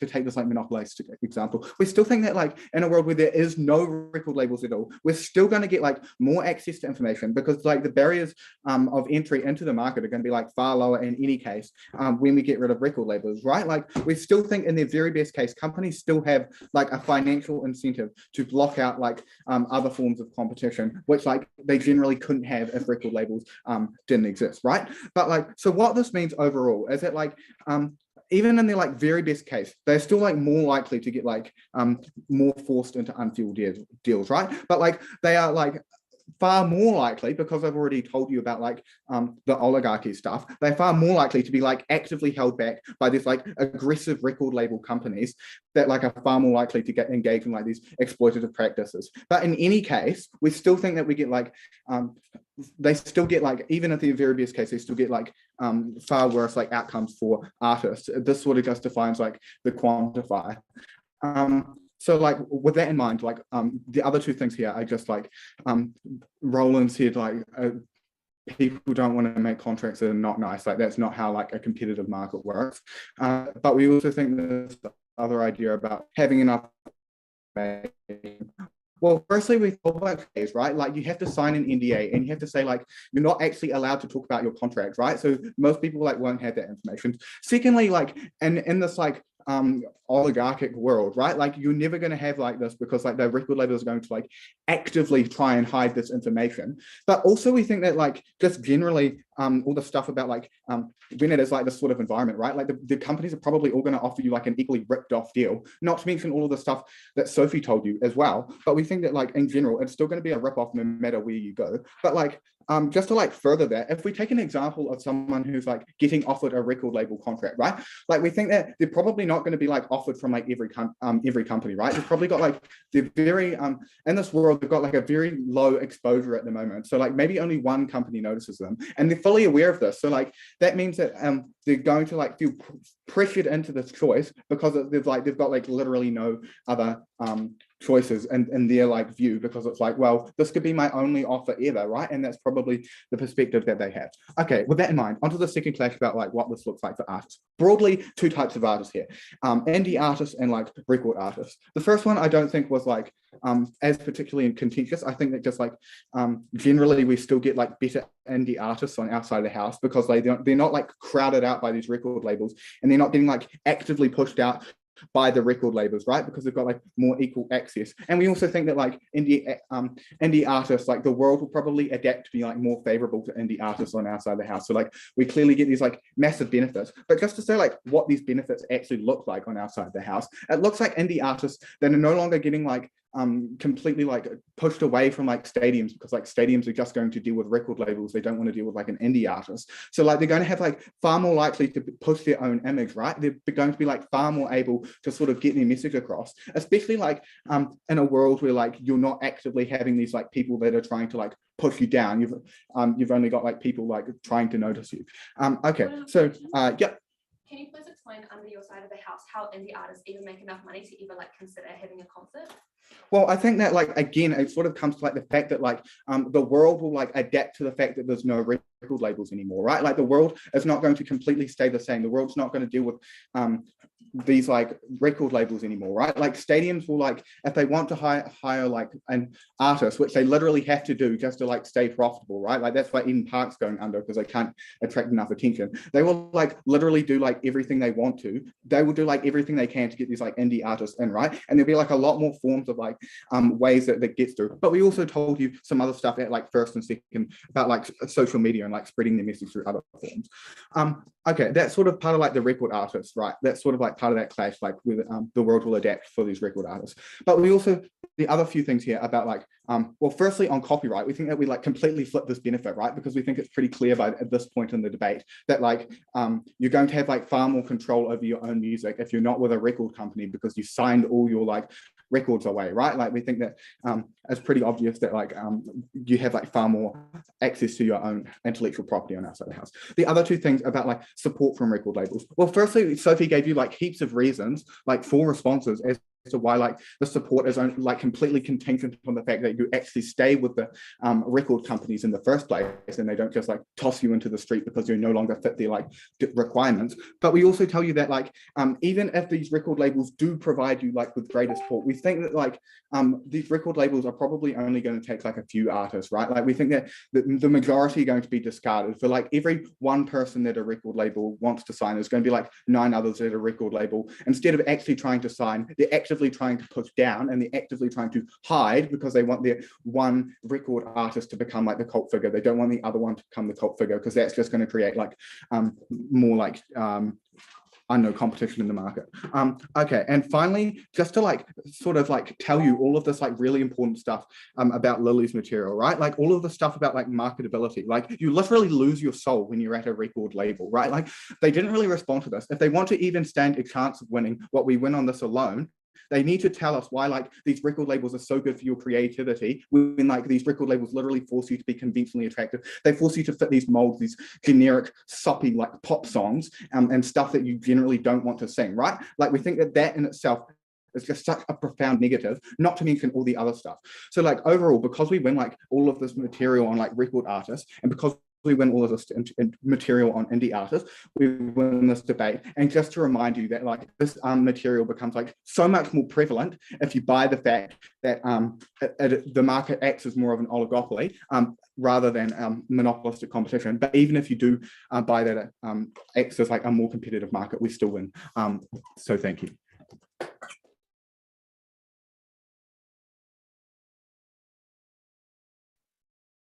to take this monopolistic example, we still think that in a world where there is no record labels at all, we're still going to get more access to information, because the barriers of entry into the market are going to be far lower in any case when we get rid of record labels, right? We still think in their very best case, companies still have a financial incentive to block out other forms of competition, which they generally couldn't have if record labels didn't exist, right? But so what this means overall is that even in their like very best case, they're still like more likely to get like more forced into unfilled deals, right? But like they are like far more likely, because I've already told you about like the oligarchy stuff, they're far more likely to be like actively held back by this like aggressive record label companies that like are far more likely to get engaged in like these exploitative practices. But in any case, we still think that we get like they still get like, even at the very best case, they still get like far worse like outcomes for artists. This sort of just defines like the quantifier. So like with that in mind, like the other two things here are just like Roland said, like people don't want to make contracts that are not nice. Like that's not how like a competitive market works. But we also think there's the other idea about having enough. Well, firstly, we talk about phase, right? Like you have to sign an NDA and you have to say like, you're not actually allowed to talk about your contracts, right? So most people like won't have that information. Secondly, like, and in this like oligarchic world, right? Like you're never going to have like this because like the record labels are going to like actively try and hide this information. But also we think that like just generally all the stuff about like when it is like this sort of environment, right? Like the companies are probably all going to offer you like an equally ripped off deal, not to mention all of the stuff that Sophie told you as well. But we think that like in general, it's still going to be a rip off no matter where you go. But like just to like further that, if we take an example of someone who's like getting offered a record label contract, right? Like we think that they're probably not going to be like offered from like every company, right? They've probably got like, they're very, in this world, they've got like a very low exposure at the moment. So like maybe only one company notices them and they're fully aware of this. So like, that means that they're going to like feel pressured into this choice because they've got like literally no other choices in their like view, because it's like, well, this could be my only offer ever, right? And that's probably the perspective that they have. Okay, with that in mind, onto the second clash about like what this looks like for artists. Broadly, two types of artists here, indie artists and like record artists. The first one I don't think was like as particularly contentious. I think that just like generally we still get like better indie artists on our side of the house because they're not like crowded out by these record labels, and they're not getting like actively pushed out by the record labels, right? Because they've got like more equal access. And we also think that like indie artists, like the world will probably adapt to be like more favorable to indie artists on our side of the house. So like we clearly get these like massive benefits. But just to say like what these benefits actually look like on our side of the house, it looks like indie artists that are no longer getting like completely like pushed away from like stadiums, because like stadiums are just going to deal with record labels. They don't want to deal with like an indie artist. So like they're going to have like far more likely to push their own image, right? They're going to be like far more able to sort of get their message across, especially like in a world where like you're not actively having these like people that are trying to like push you down. You've only got like people like trying to notice you. Okay, so yeah. Can you please explain under your side of the house how indie artists even make enough money to even like consider having a concert? Well, I think that like, again, it sort of comes to like the fact that like the world will like adapt to the fact that there's no record labels anymore, right? Like the world is not going to completely stay the same. The world's not going to deal with these like record labels anymore, right? Like stadiums will like, if they want to hire like an artist, which they literally have to do just to like stay profitable, right? Like that's why Eden Park's going under, because they can't attract enough attention. They will like literally do like everything they want to. They will do like everything they can to get these like indie artists in, right? And there'll be like a lot more forms of like ways that gets through. But we also told you some other stuff at like first and second about like social media and like spreading their message through other forms. Okay, that's sort of part of like the record artists, right? That's sort of like part of that clash, like with the world will adapt for these record artists. But we also, the other few things here about like, well, firstly on copyright, we think that we like completely flip this benefit, right? Because we think it's pretty clear by at this point in the debate that like you're going to have like far more control over your own music if you're not with a record company, because you signed all your like records away, right? Like we think that it's pretty obvious that like you have like far more access to your own intellectual property on our side of the house. The other two things about like support from record labels. Well, firstly, Sophie gave you like heaps of reasons, like 4 responses as to why like the support is only, like completely contingent on the fact that you actually stay with the record companies in the first place, and they don't just like toss you into the street because you no longer fit their like requirements. But we also tell you that like even if these record labels do provide you like with greater support, we think that like these record labels are probably only going to take like a few artists, right? Like we think that the majority are going to be discarded. For like every one person that a record label wants to sign, there's going to be like 9 others at a record label. Instead of actually trying to sign, they're actively trying to push down, and they're actively trying to hide because they want their one record artist to become like the cult figure. They don't want the other one to become the cult figure, because that's just going to create like more like no competition in the market. Okay, and finally, just to like sort of like tell you all of this like really important stuff about Lily's material, right? Like all of the stuff about like marketability, like you literally lose your soul when you're at a record label, right? Like they didn't really respond to this. If they want to even stand a chance of winning what we win on this alone, they need to tell us why like these record labels are so good for your creativity when like these record labels literally force you to be conventionally attractive. They force you to fit these molds, these generic soppy like pop songs and stuff that you generally don't want to sing, right? Like we think that that in itself is just such a profound negative, not to mention all the other stuff. So like overall, because we win like all of this material on like record artists, and because we win all of this material on indie artists, we win this debate. And just to remind you that like this material becomes like so much more prevalent if you buy the fact that the market acts as more of an oligopoly rather than monopolistic competition. But even if you do buy that it acts as like a more competitive market, we still win. So thank you.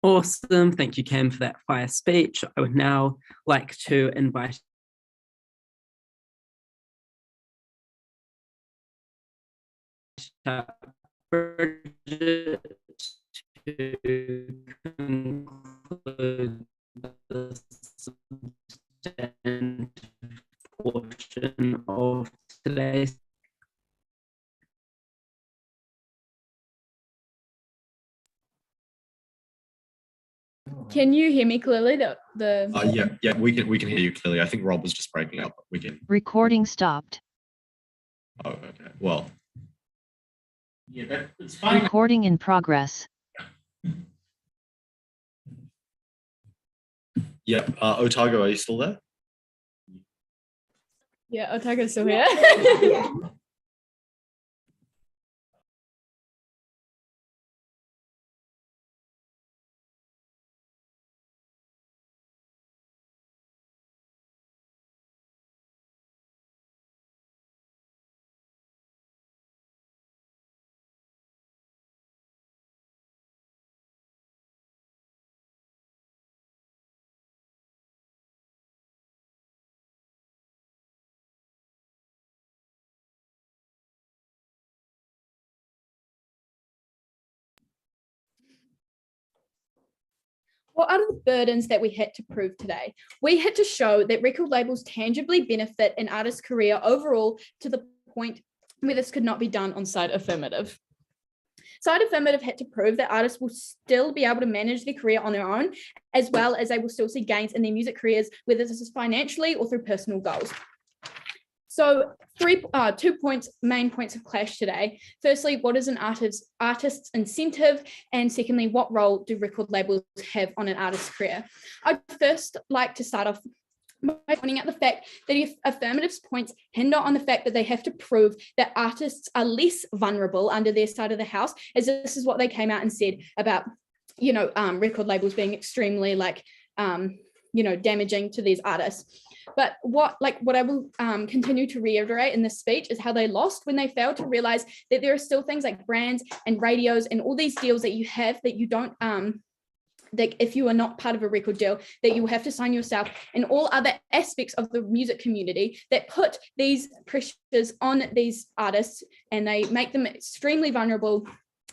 Awesome. Thank you, Cam, for that fire speech. I would now like to invite Bridget to conclude the substantive portion of today's. Can you hear me clearly? Yeah, we can hear you clearly. I think Rob was just breaking up, but we can. Recording stopped. Oh, okay. Well. Yeah, it's fine. Recording in progress. Yeah, Otago, are you still there? Yeah, Otago's still here. What are the burdens that we had to prove today? We had to show that record labels tangibly benefit an artist's career overall to the point where this could not be done on side affirmative. Side affirmative had to prove that artists will still be able to manage their career on their own, as well as they will still see gains in their music careers, whether this is financially or through personal goals. So 2 main points of clash today. Firstly, what is an artist's incentive? And secondly, what role do record labels have on an artist's career? I'd first like to start off by pointing out the fact that if affirmative's points hinder on the fact that they have to prove that artists are less vulnerable under their side of the house, as this is what they came out and said about, record labels being extremely damaging to these artists. But what I will continue to reiterate in this speech is how they lost when they failed to realize that there are still things like brands and radios and all these deals that you have that you don't, that if you are not part of a record deal, that you will have to sign yourself, and all other aspects of the music community that put these pressures on these artists and they make them extremely vulnerable.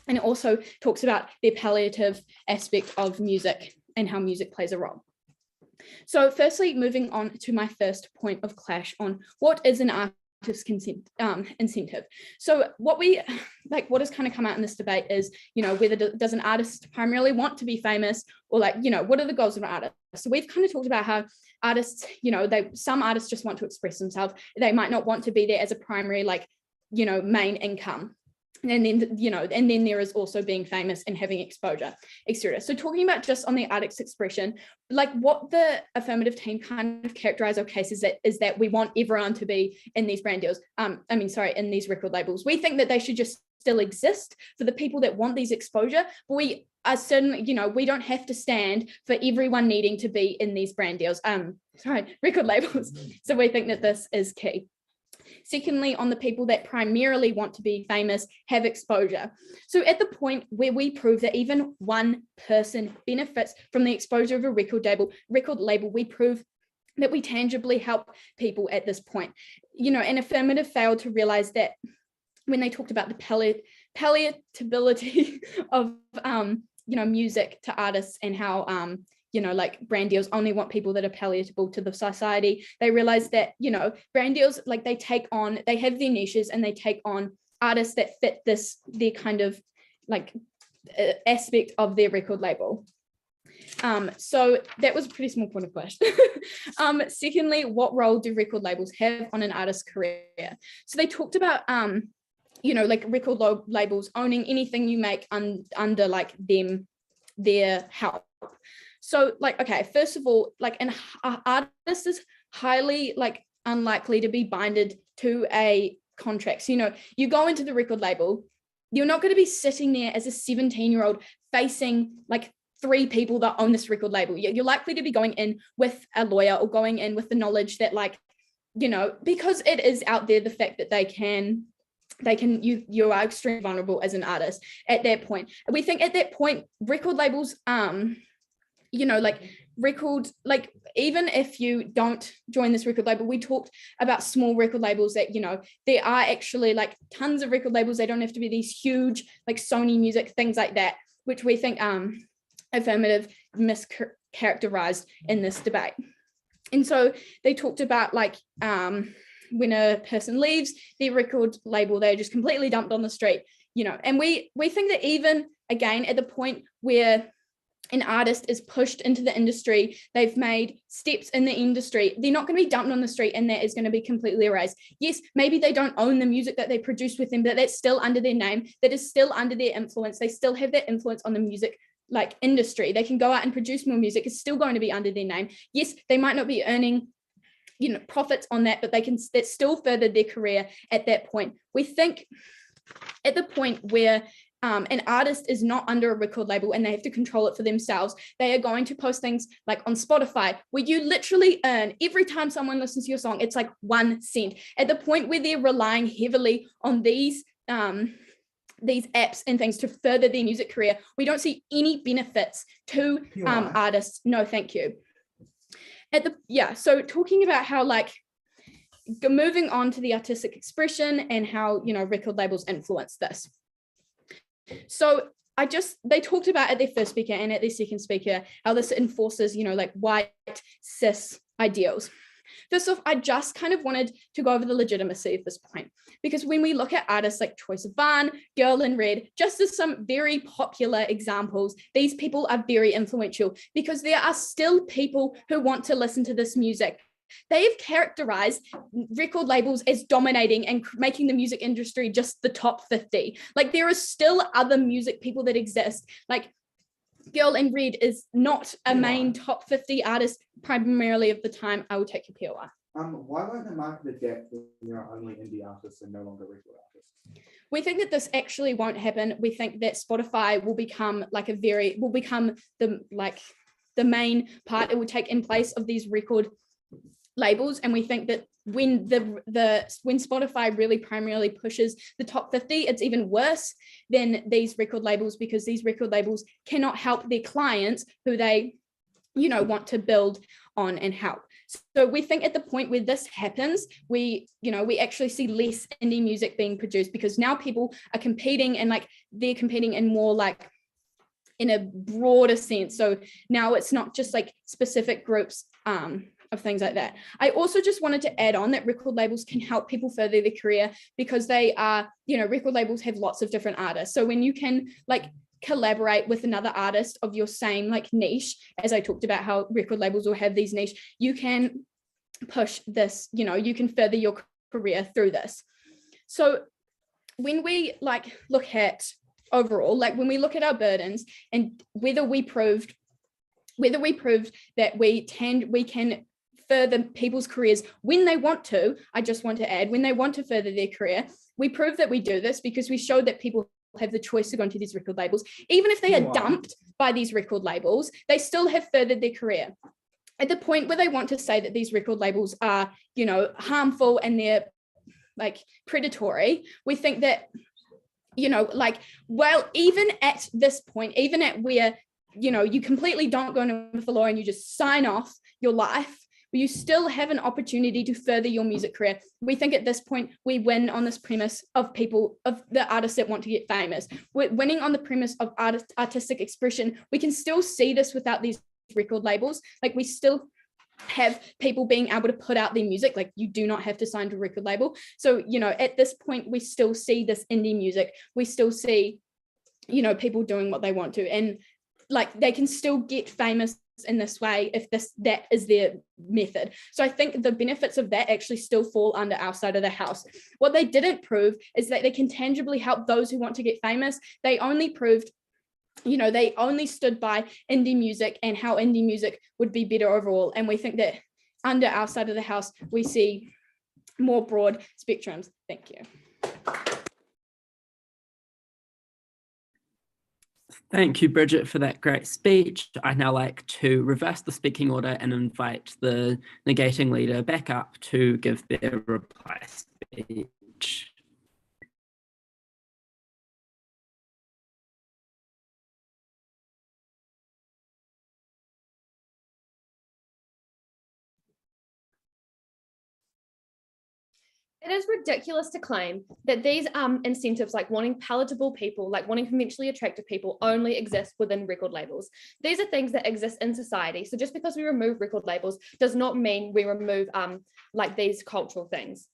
And it also talks about the palliative aspect of music and how music plays a role. So firstly, moving on to my first point of clash on what is an artist's incentive. So what has kind of come out in this debate is, whether does an artist primarily want to be famous, or what are the goals of an artist? So we've kind of talked about how artists, some artists just want to express themselves. They might not want to be there as a primary, main income. And then there is also being famous and having exposure, etc. So talking about just on the artist's expression, what the affirmative team kind of characterize our case is that we want everyone to be in these brand deals. In these record labels. We think that they should just still exist for the people that want these exposure. But we are certainly, we don't have to stand for everyone needing to be in these brand deals. Record labels. So we think that this is key. Secondly, on the people that primarily want to be famous, have exposure. So at the point where we prove that even one person benefits from the exposure of a record label, we prove that we tangibly help people at this point. You know, and Affirmative failed to realize that when they talked about the palliatability of, you know, music to artists and how, you know, like brand deals only want people that are palatable to the society. They realized that, you know, brand deals, like they have their niches and they take on artists that fit their kind of like aspect of their record label. So that was a pretty small point of question. Secondly, what role do record labels have on an artist's career? So they talked about, you know, like record labels owning anything you make under like their help. So like, okay, first of all, like an artist is highly like unlikely to be binded to a contract. So, you know, you go into the record label, you're not going to be sitting there as a 17-year-old facing like 3 people that own this record label. You're likely to be going in with a lawyer or going in with the knowledge that, like, you know, because it is out there, the fact that you are extremely vulnerable as an artist at that point. And we think at that point, record labels, you know, like even if you don't join this record label, we talked about small record labels that, you know, there are actually like tons of record labels. They don't have to be these huge, like Sony Music, things like that, which we think Affirmative mischaracterized in this debate. And so they talked about like when a person leaves their record label, they're just completely dumped on the street, you know. And we think that even again at the point where an artist is pushed into the industry, they've made steps in the industry, they're not going to be dumped on the street and that is going to be completely erased. Yes, maybe they don't own the music that they produced with them, but that's still under their name, that is still under their influence. They still have that influence on the music like industry. They can go out and produce more music. It's still going to be under their name. Yes, they might not be earning, you know, profits on that, but that still furthered their career at that point. We think at the point where an artist is not under a record label and they have to control it for themselves, they are going to post things like on Spotify where you literally earn every time someone listens to your song, it's like 1 cent. At the point where they're relying heavily on these apps and things to further their music career, we don't see any benefits to artists. No, thank you. So talking about how like moving on to the artistic expression and how, you know, record labels influence this. So they talked about at their first speaker and at their second speaker how this enforces, you know, like white cis ideals. First off, I just kind of wanted to go over the legitimacy at this point, because when we look at artists like Troye Sivan, Girl in Red, just as some very popular examples, these people are very influential because there are still people who want to listen to this music. They've characterized record labels as dominating and making the music industry just the top 50. Like there are still other music people that exist. Like Girl in Red is not a main top 50 artist primarily of the time. I will take your POI. Why won't they market the depth when there are only indie artists and no longer record artists? We think that this actually won't happen. We think that Spotify will become the main part. It will take in place of these record labels, and we think that when Spotify really primarily pushes the top 50, it's even worse than these record labels, because these record labels cannot help their clients who they, you know, want to build on and help. So we think at the point where this happens, we actually see less indie music being produced, because now people are competing, and like they're competing in more like in a broader sense. So now it's not just like specific groups of things like that. I also just wanted to add on that record labels can help people further their career, because they are, you know, record labels have lots of different artists. So when you can like collaborate with another artist of your same like niche, as I talked about how record labels will have these niche, you can push this, you know, you can further your career through this. So when we like look at overall, like when we look at our burdens and whether we proved that we can further people's careers when they want to, I just want to add, when they want to further their career, we prove that we do this because we showed that people have the choice to go into these record labels. Even if they are dumped by these record labels, they still have furthered their career. At the point where they want to say that these record labels are, you know, harmful and they're like predatory, we think that, you know, like, well, even at this point, even at where, you know, you completely don't go into the law and you just sign off your life, where you still have an opportunity to further your music career. We think at this point we win on this premise of the artists that want to get famous. We're winning on the premise of artistic expression. We can still see this without these record labels. Like, we still have people being able to put out their music. Like, you do not have to sign to a record label. So, you know, at this point, we still see this indie music. We still see, you know, people doing what they want to, and like, they can still get famous in this way if that is their method. So I think the benefits of that actually still fall under our side of the house. What they didn't prove is that they can tangibly help those who want to get famous. They only proved, you know, they only stood by indie music and how indie music would be better overall. And we think that under our side of the house, we see more broad spectrums. Thank you. Thank you, Bridget, for that great speech. I'd now like to reverse the speaking order and invite the negating leader back up to give their reply speech. It is ridiculous to claim that these incentives, like wanting palatable people, like wanting conventionally attractive people, only exist within record labels. These are things that exist in society. So just because we remove record labels does not mean we remove like these cultural things.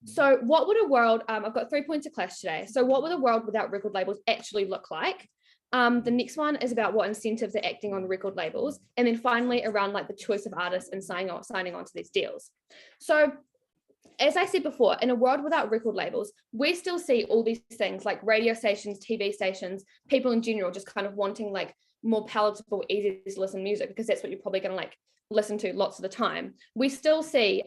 So what would a world, I've got 3 points of clash today. So what would a world without record labels actually look like? The next one is about what incentives are acting on record labels. And then finally around like the choice of artists and signing on to these deals. So as I said before, in a world without record labels, we still see all these things like radio stations, TV stations, people in general just kind of wanting like more palatable, easy to listen music, because that's what you're probably going to like listen to lots of the time. We still see,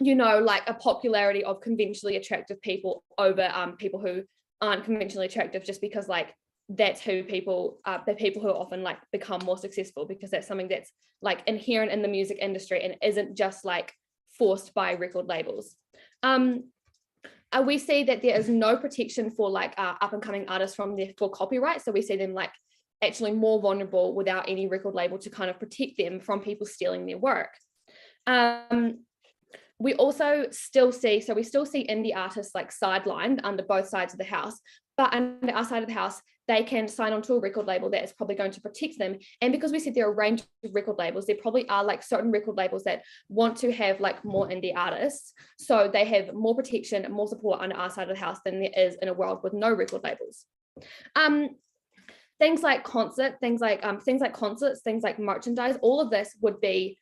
you know, like a popularity of conventionally attractive people over people who aren't conventionally attractive, just because like that's who people, the people who often like become more successful, because that's something that's like inherent in the music industry and isn't just like forced by record labels. We see that there is no protection for like up and coming artists for copyright. So we see them like actually more vulnerable without any record label to kind of protect them from people stealing their work. We also still see indie artists like sidelined under both sides of the house, but under our side of the house, they can sign on to a record label that is probably going to protect them. And because we said there are a range of record labels, there probably are like certain record labels that want to have like more indie artists. So they have more protection and more support under our side of the house than there is in a world with no record labels. Things like concerts, things like merchandise, all of this would be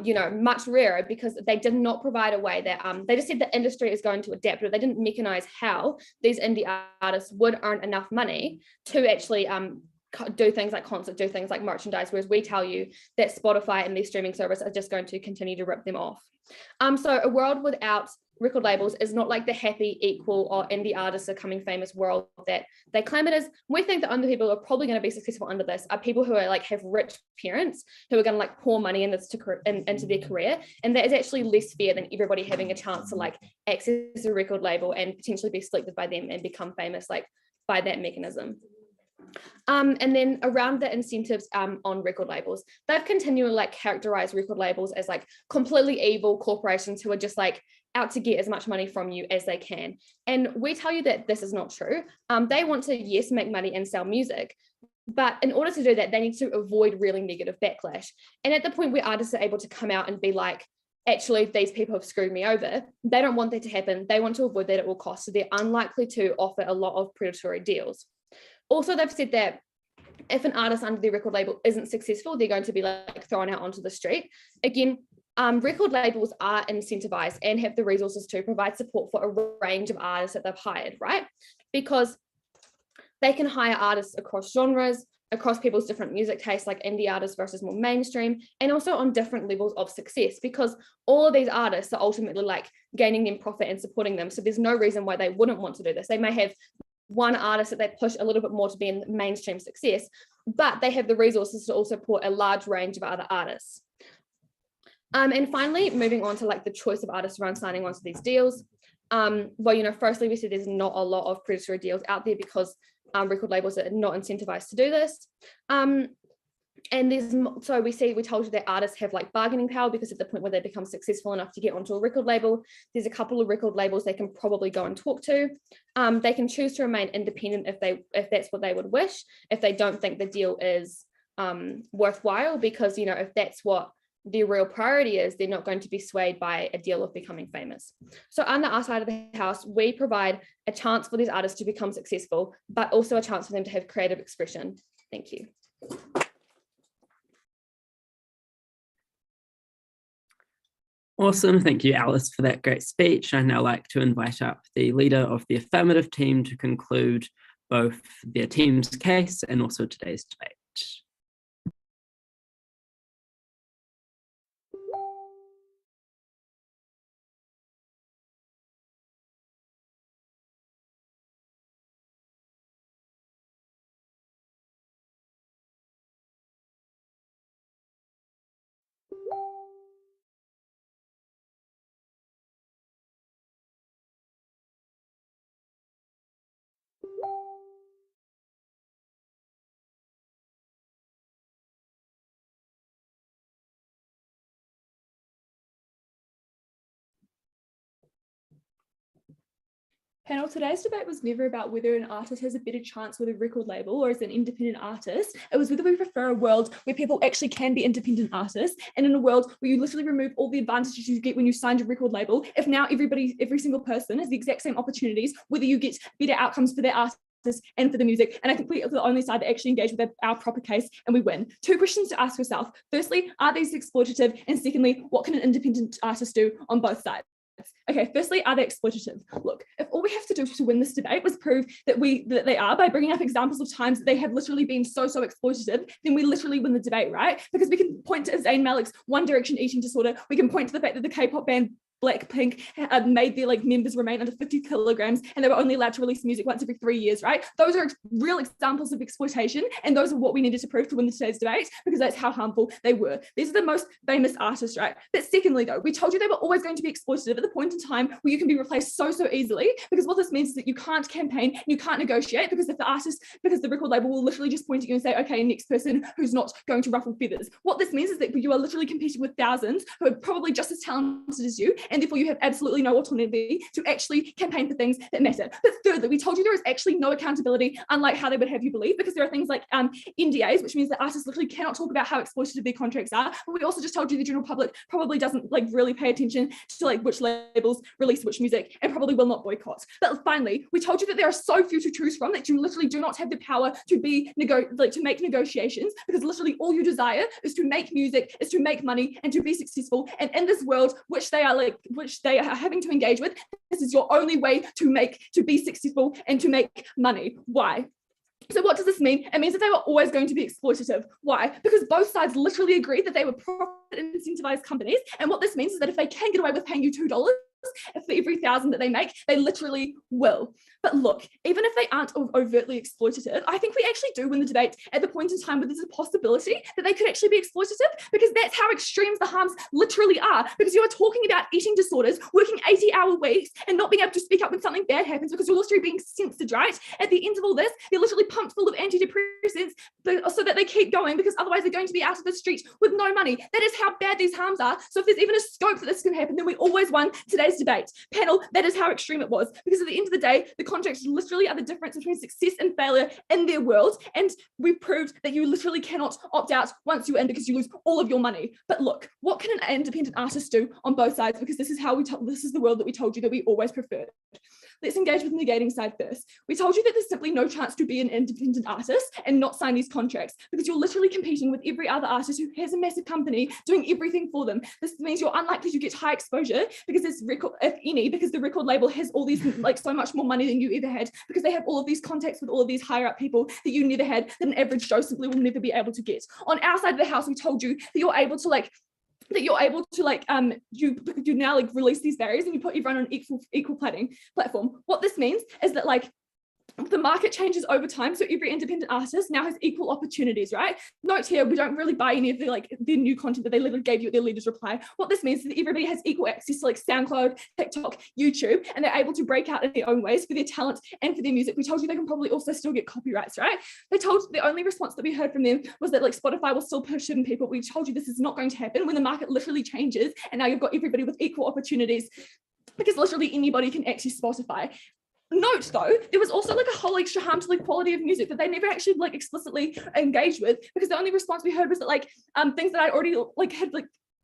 you know, much rarer, because they did not provide a way that they just said the industry is going to adapt, but they didn't mechanize how these indie artists would earn enough money to actually do things like concert, do things like merchandise, whereas we tell you that Spotify and these streaming services are just going to continue to rip them off. So a world without record labels is not like the happy, equal, or indie artists are coming famous world that they claim it is. We think the only people who are probably going to be successful under this are people who are like have rich parents who are going to like pour money into their career, and that is actually less fair than everybody having a chance to like access a record label and potentially be selected by them and become famous like by that mechanism. And then around the incentives on record labels, they've continually like characterized record labels as like completely evil corporations who are just like out to get as much money from you as they can. And we tell you that this is not true. They want to, yes, make money and sell music, but in order to do that, they need to avoid really negative backlash. And at the point where artists are able to come out and be like, actually, these people have screwed me over, they don't want that to happen. They want to avoid that at all costs. So they're unlikely to offer a lot of predatory deals. Also, they've said that if an artist under their record label isn't successful, they're going to be like thrown out onto the street. Again, record labels are incentivized and have the resources to provide support for a range of artists that they've hired, right? Because they can hire artists across genres, across people's different music tastes, like indie artists versus more mainstream, and also on different levels of success, because all of these artists are ultimately like gaining them profit and supporting them. So there's no reason why they wouldn't want to do this. They may have one artist that they push a little bit more to be in mainstream success, but they have the resources to also support a large range of other artists. And finally, moving on to like the choice of artists around signing on to these deals. Well, you know, firstly, we said there's not a lot of predatory deals out there because record labels are not incentivized to do this. And we told you that artists have like bargaining power, because at the point where they become successful enough to get onto a record label, there's a couple of record labels they can probably go and talk to. They can choose to remain independent if that's what they would wish, if they don't think the deal is worthwhile, because, you know, if that's what their real priority is, they're not going to be swayed by a deal of becoming famous. So on our side of the house, we provide a chance for these artists to become successful, but also a chance for them to have creative expression. Thank you. Awesome. Thank you, Alice, for that great speech. I'd now like to invite up the leader of the affirmative team to conclude both their team's case and also today's debate. Panel, today's debate was never about whether an artist has a better chance with a record label or as an independent artist. It was whether we prefer a world where people actually can be independent artists, and in a world where you literally remove all the advantages you get when you signed a record label, if now every single person has the exact same opportunities, whether you get better outcomes for their artists and for the music. And I think we are the only side that actually engage with our proper case, and we win. 2 questions to ask yourself. Firstly, are these exploitative? And secondly, what can an independent artist do on both sides? Okay, firstly, are they exploitative? Look, if all we have to do to win this debate was prove that they are by bringing up examples of times that they have literally been so exploitative, then we literally win the debate, right? Because we can point to Zayn Malik's One Direction eating disorder. We can point to the fact that the K-pop band Blackpink made their members remain under 50 kilograms, and they were only allowed to release music once every 3 years, right? Those are real examples of exploitation, and those are what we needed to prove to win today's debate, because that's how harmful they were. These are the most famous artists, right? But secondly, though, we told you they were always going to be exploitative at the point in time where you can be replaced so easily, because what this means is that you can't campaign, you can't negotiate, because the record label will literally just point at you and say, okay, next person who's not going to ruffle feathers. What this means is that you are literally competing with thousands who are probably just as talented as you, and therefore you have absolutely no autonomy to actually campaign for things that matter. But thirdly, we told you there is actually no accountability, unlike how they would have you believe, because there are things like NDAs, which means that artists literally cannot talk about how exploitative their contracts are. But we also just told you the general public probably doesn't really pay attention to which labels release which music, and probably will not boycott. But finally, we told you that there are so few to choose from that you literally do not have the power to make negotiations, because literally all you desire is to make music, is to make money, and to be successful. And in this world which they are having to engage with, this is your only way to be successful and to make money. Why? So what does this mean? It means that they were always going to be exploitative. Why? Because both sides literally agreed that they were profit incentivized companies. And what this means is that if they can get away with paying you $2 for every 1,000 that they make, they literally will. But look, even if they aren't overtly exploitative, I think we actually do win the debate at the point in time where there's a possibility that they could actually be exploitative, because that's how extreme the harms literally are. Because you are talking about eating disorders, working 80-hour weeks, and not being able to speak up when something bad happens because you're literally being censored, right? At the end of all this, they're literally pumped full of antidepressants so that they keep going, because otherwise they're going to be out of the street with no money. That is how bad these harms are. So if there's even a scope that this can happen, then we always won today's debate. Panel, that is how extreme it was, because at the end of the day, the contracts literally are the difference between success and failure in their world, and we proved that you literally cannot opt out once you're in, because you lose all of your money. But look, what can an independent artist do on both sides? Because this is the world that we told you that we always preferred. Let's engage with the negating side first. We told you that there's simply no chance to be an independent artist and not sign these contracts, because you're literally competing with every other artist who has a massive company doing everything for them. This means you're unlikely to get high exposure, because because the record label has all these so much more money than you ever had, because they have all of these contacts with all of these higher up people that you never had, that an average Joe simply will never be able to get. On our side of the house, we told you that you're able to you now release these barriers, and you put everyone on an equal platform. What this means is that the market changes over time, so every independent artist now has equal opportunities, right? Note here, we don't really buy any of the new content that they literally gave you at their leaders reply. What this means is that everybody has equal access to SoundCloud, TikTok, YouTube, and they're able to break out in their own ways for their talent and for their music. We told you they can probably also still get copyrights, right? They told the only response that we heard from them was that Spotify will still push certain people. We told you this is not going to happen when the market literally changes, and now you've got everybody with equal opportunities, because literally anybody can access Spotify. Note though, there was also a whole extra harm to quality of music that they never actually explicitly engaged with, because the only response we heard was that things that I already had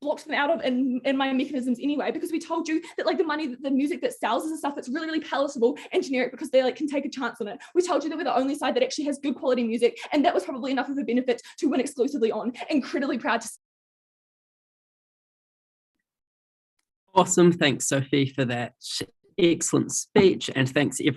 blocked them out of in my mechanisms anyway, because we told you that the money that the music that sells is the stuff that's really, really palatable and generic because they can take a chance on it. We told you that we're the only side that actually has good quality music, and that was probably enough of a benefit to win exclusively on. Incredibly proud to. Awesome. Thanks, Sophie, for that excellent speech. And thanks, everyone.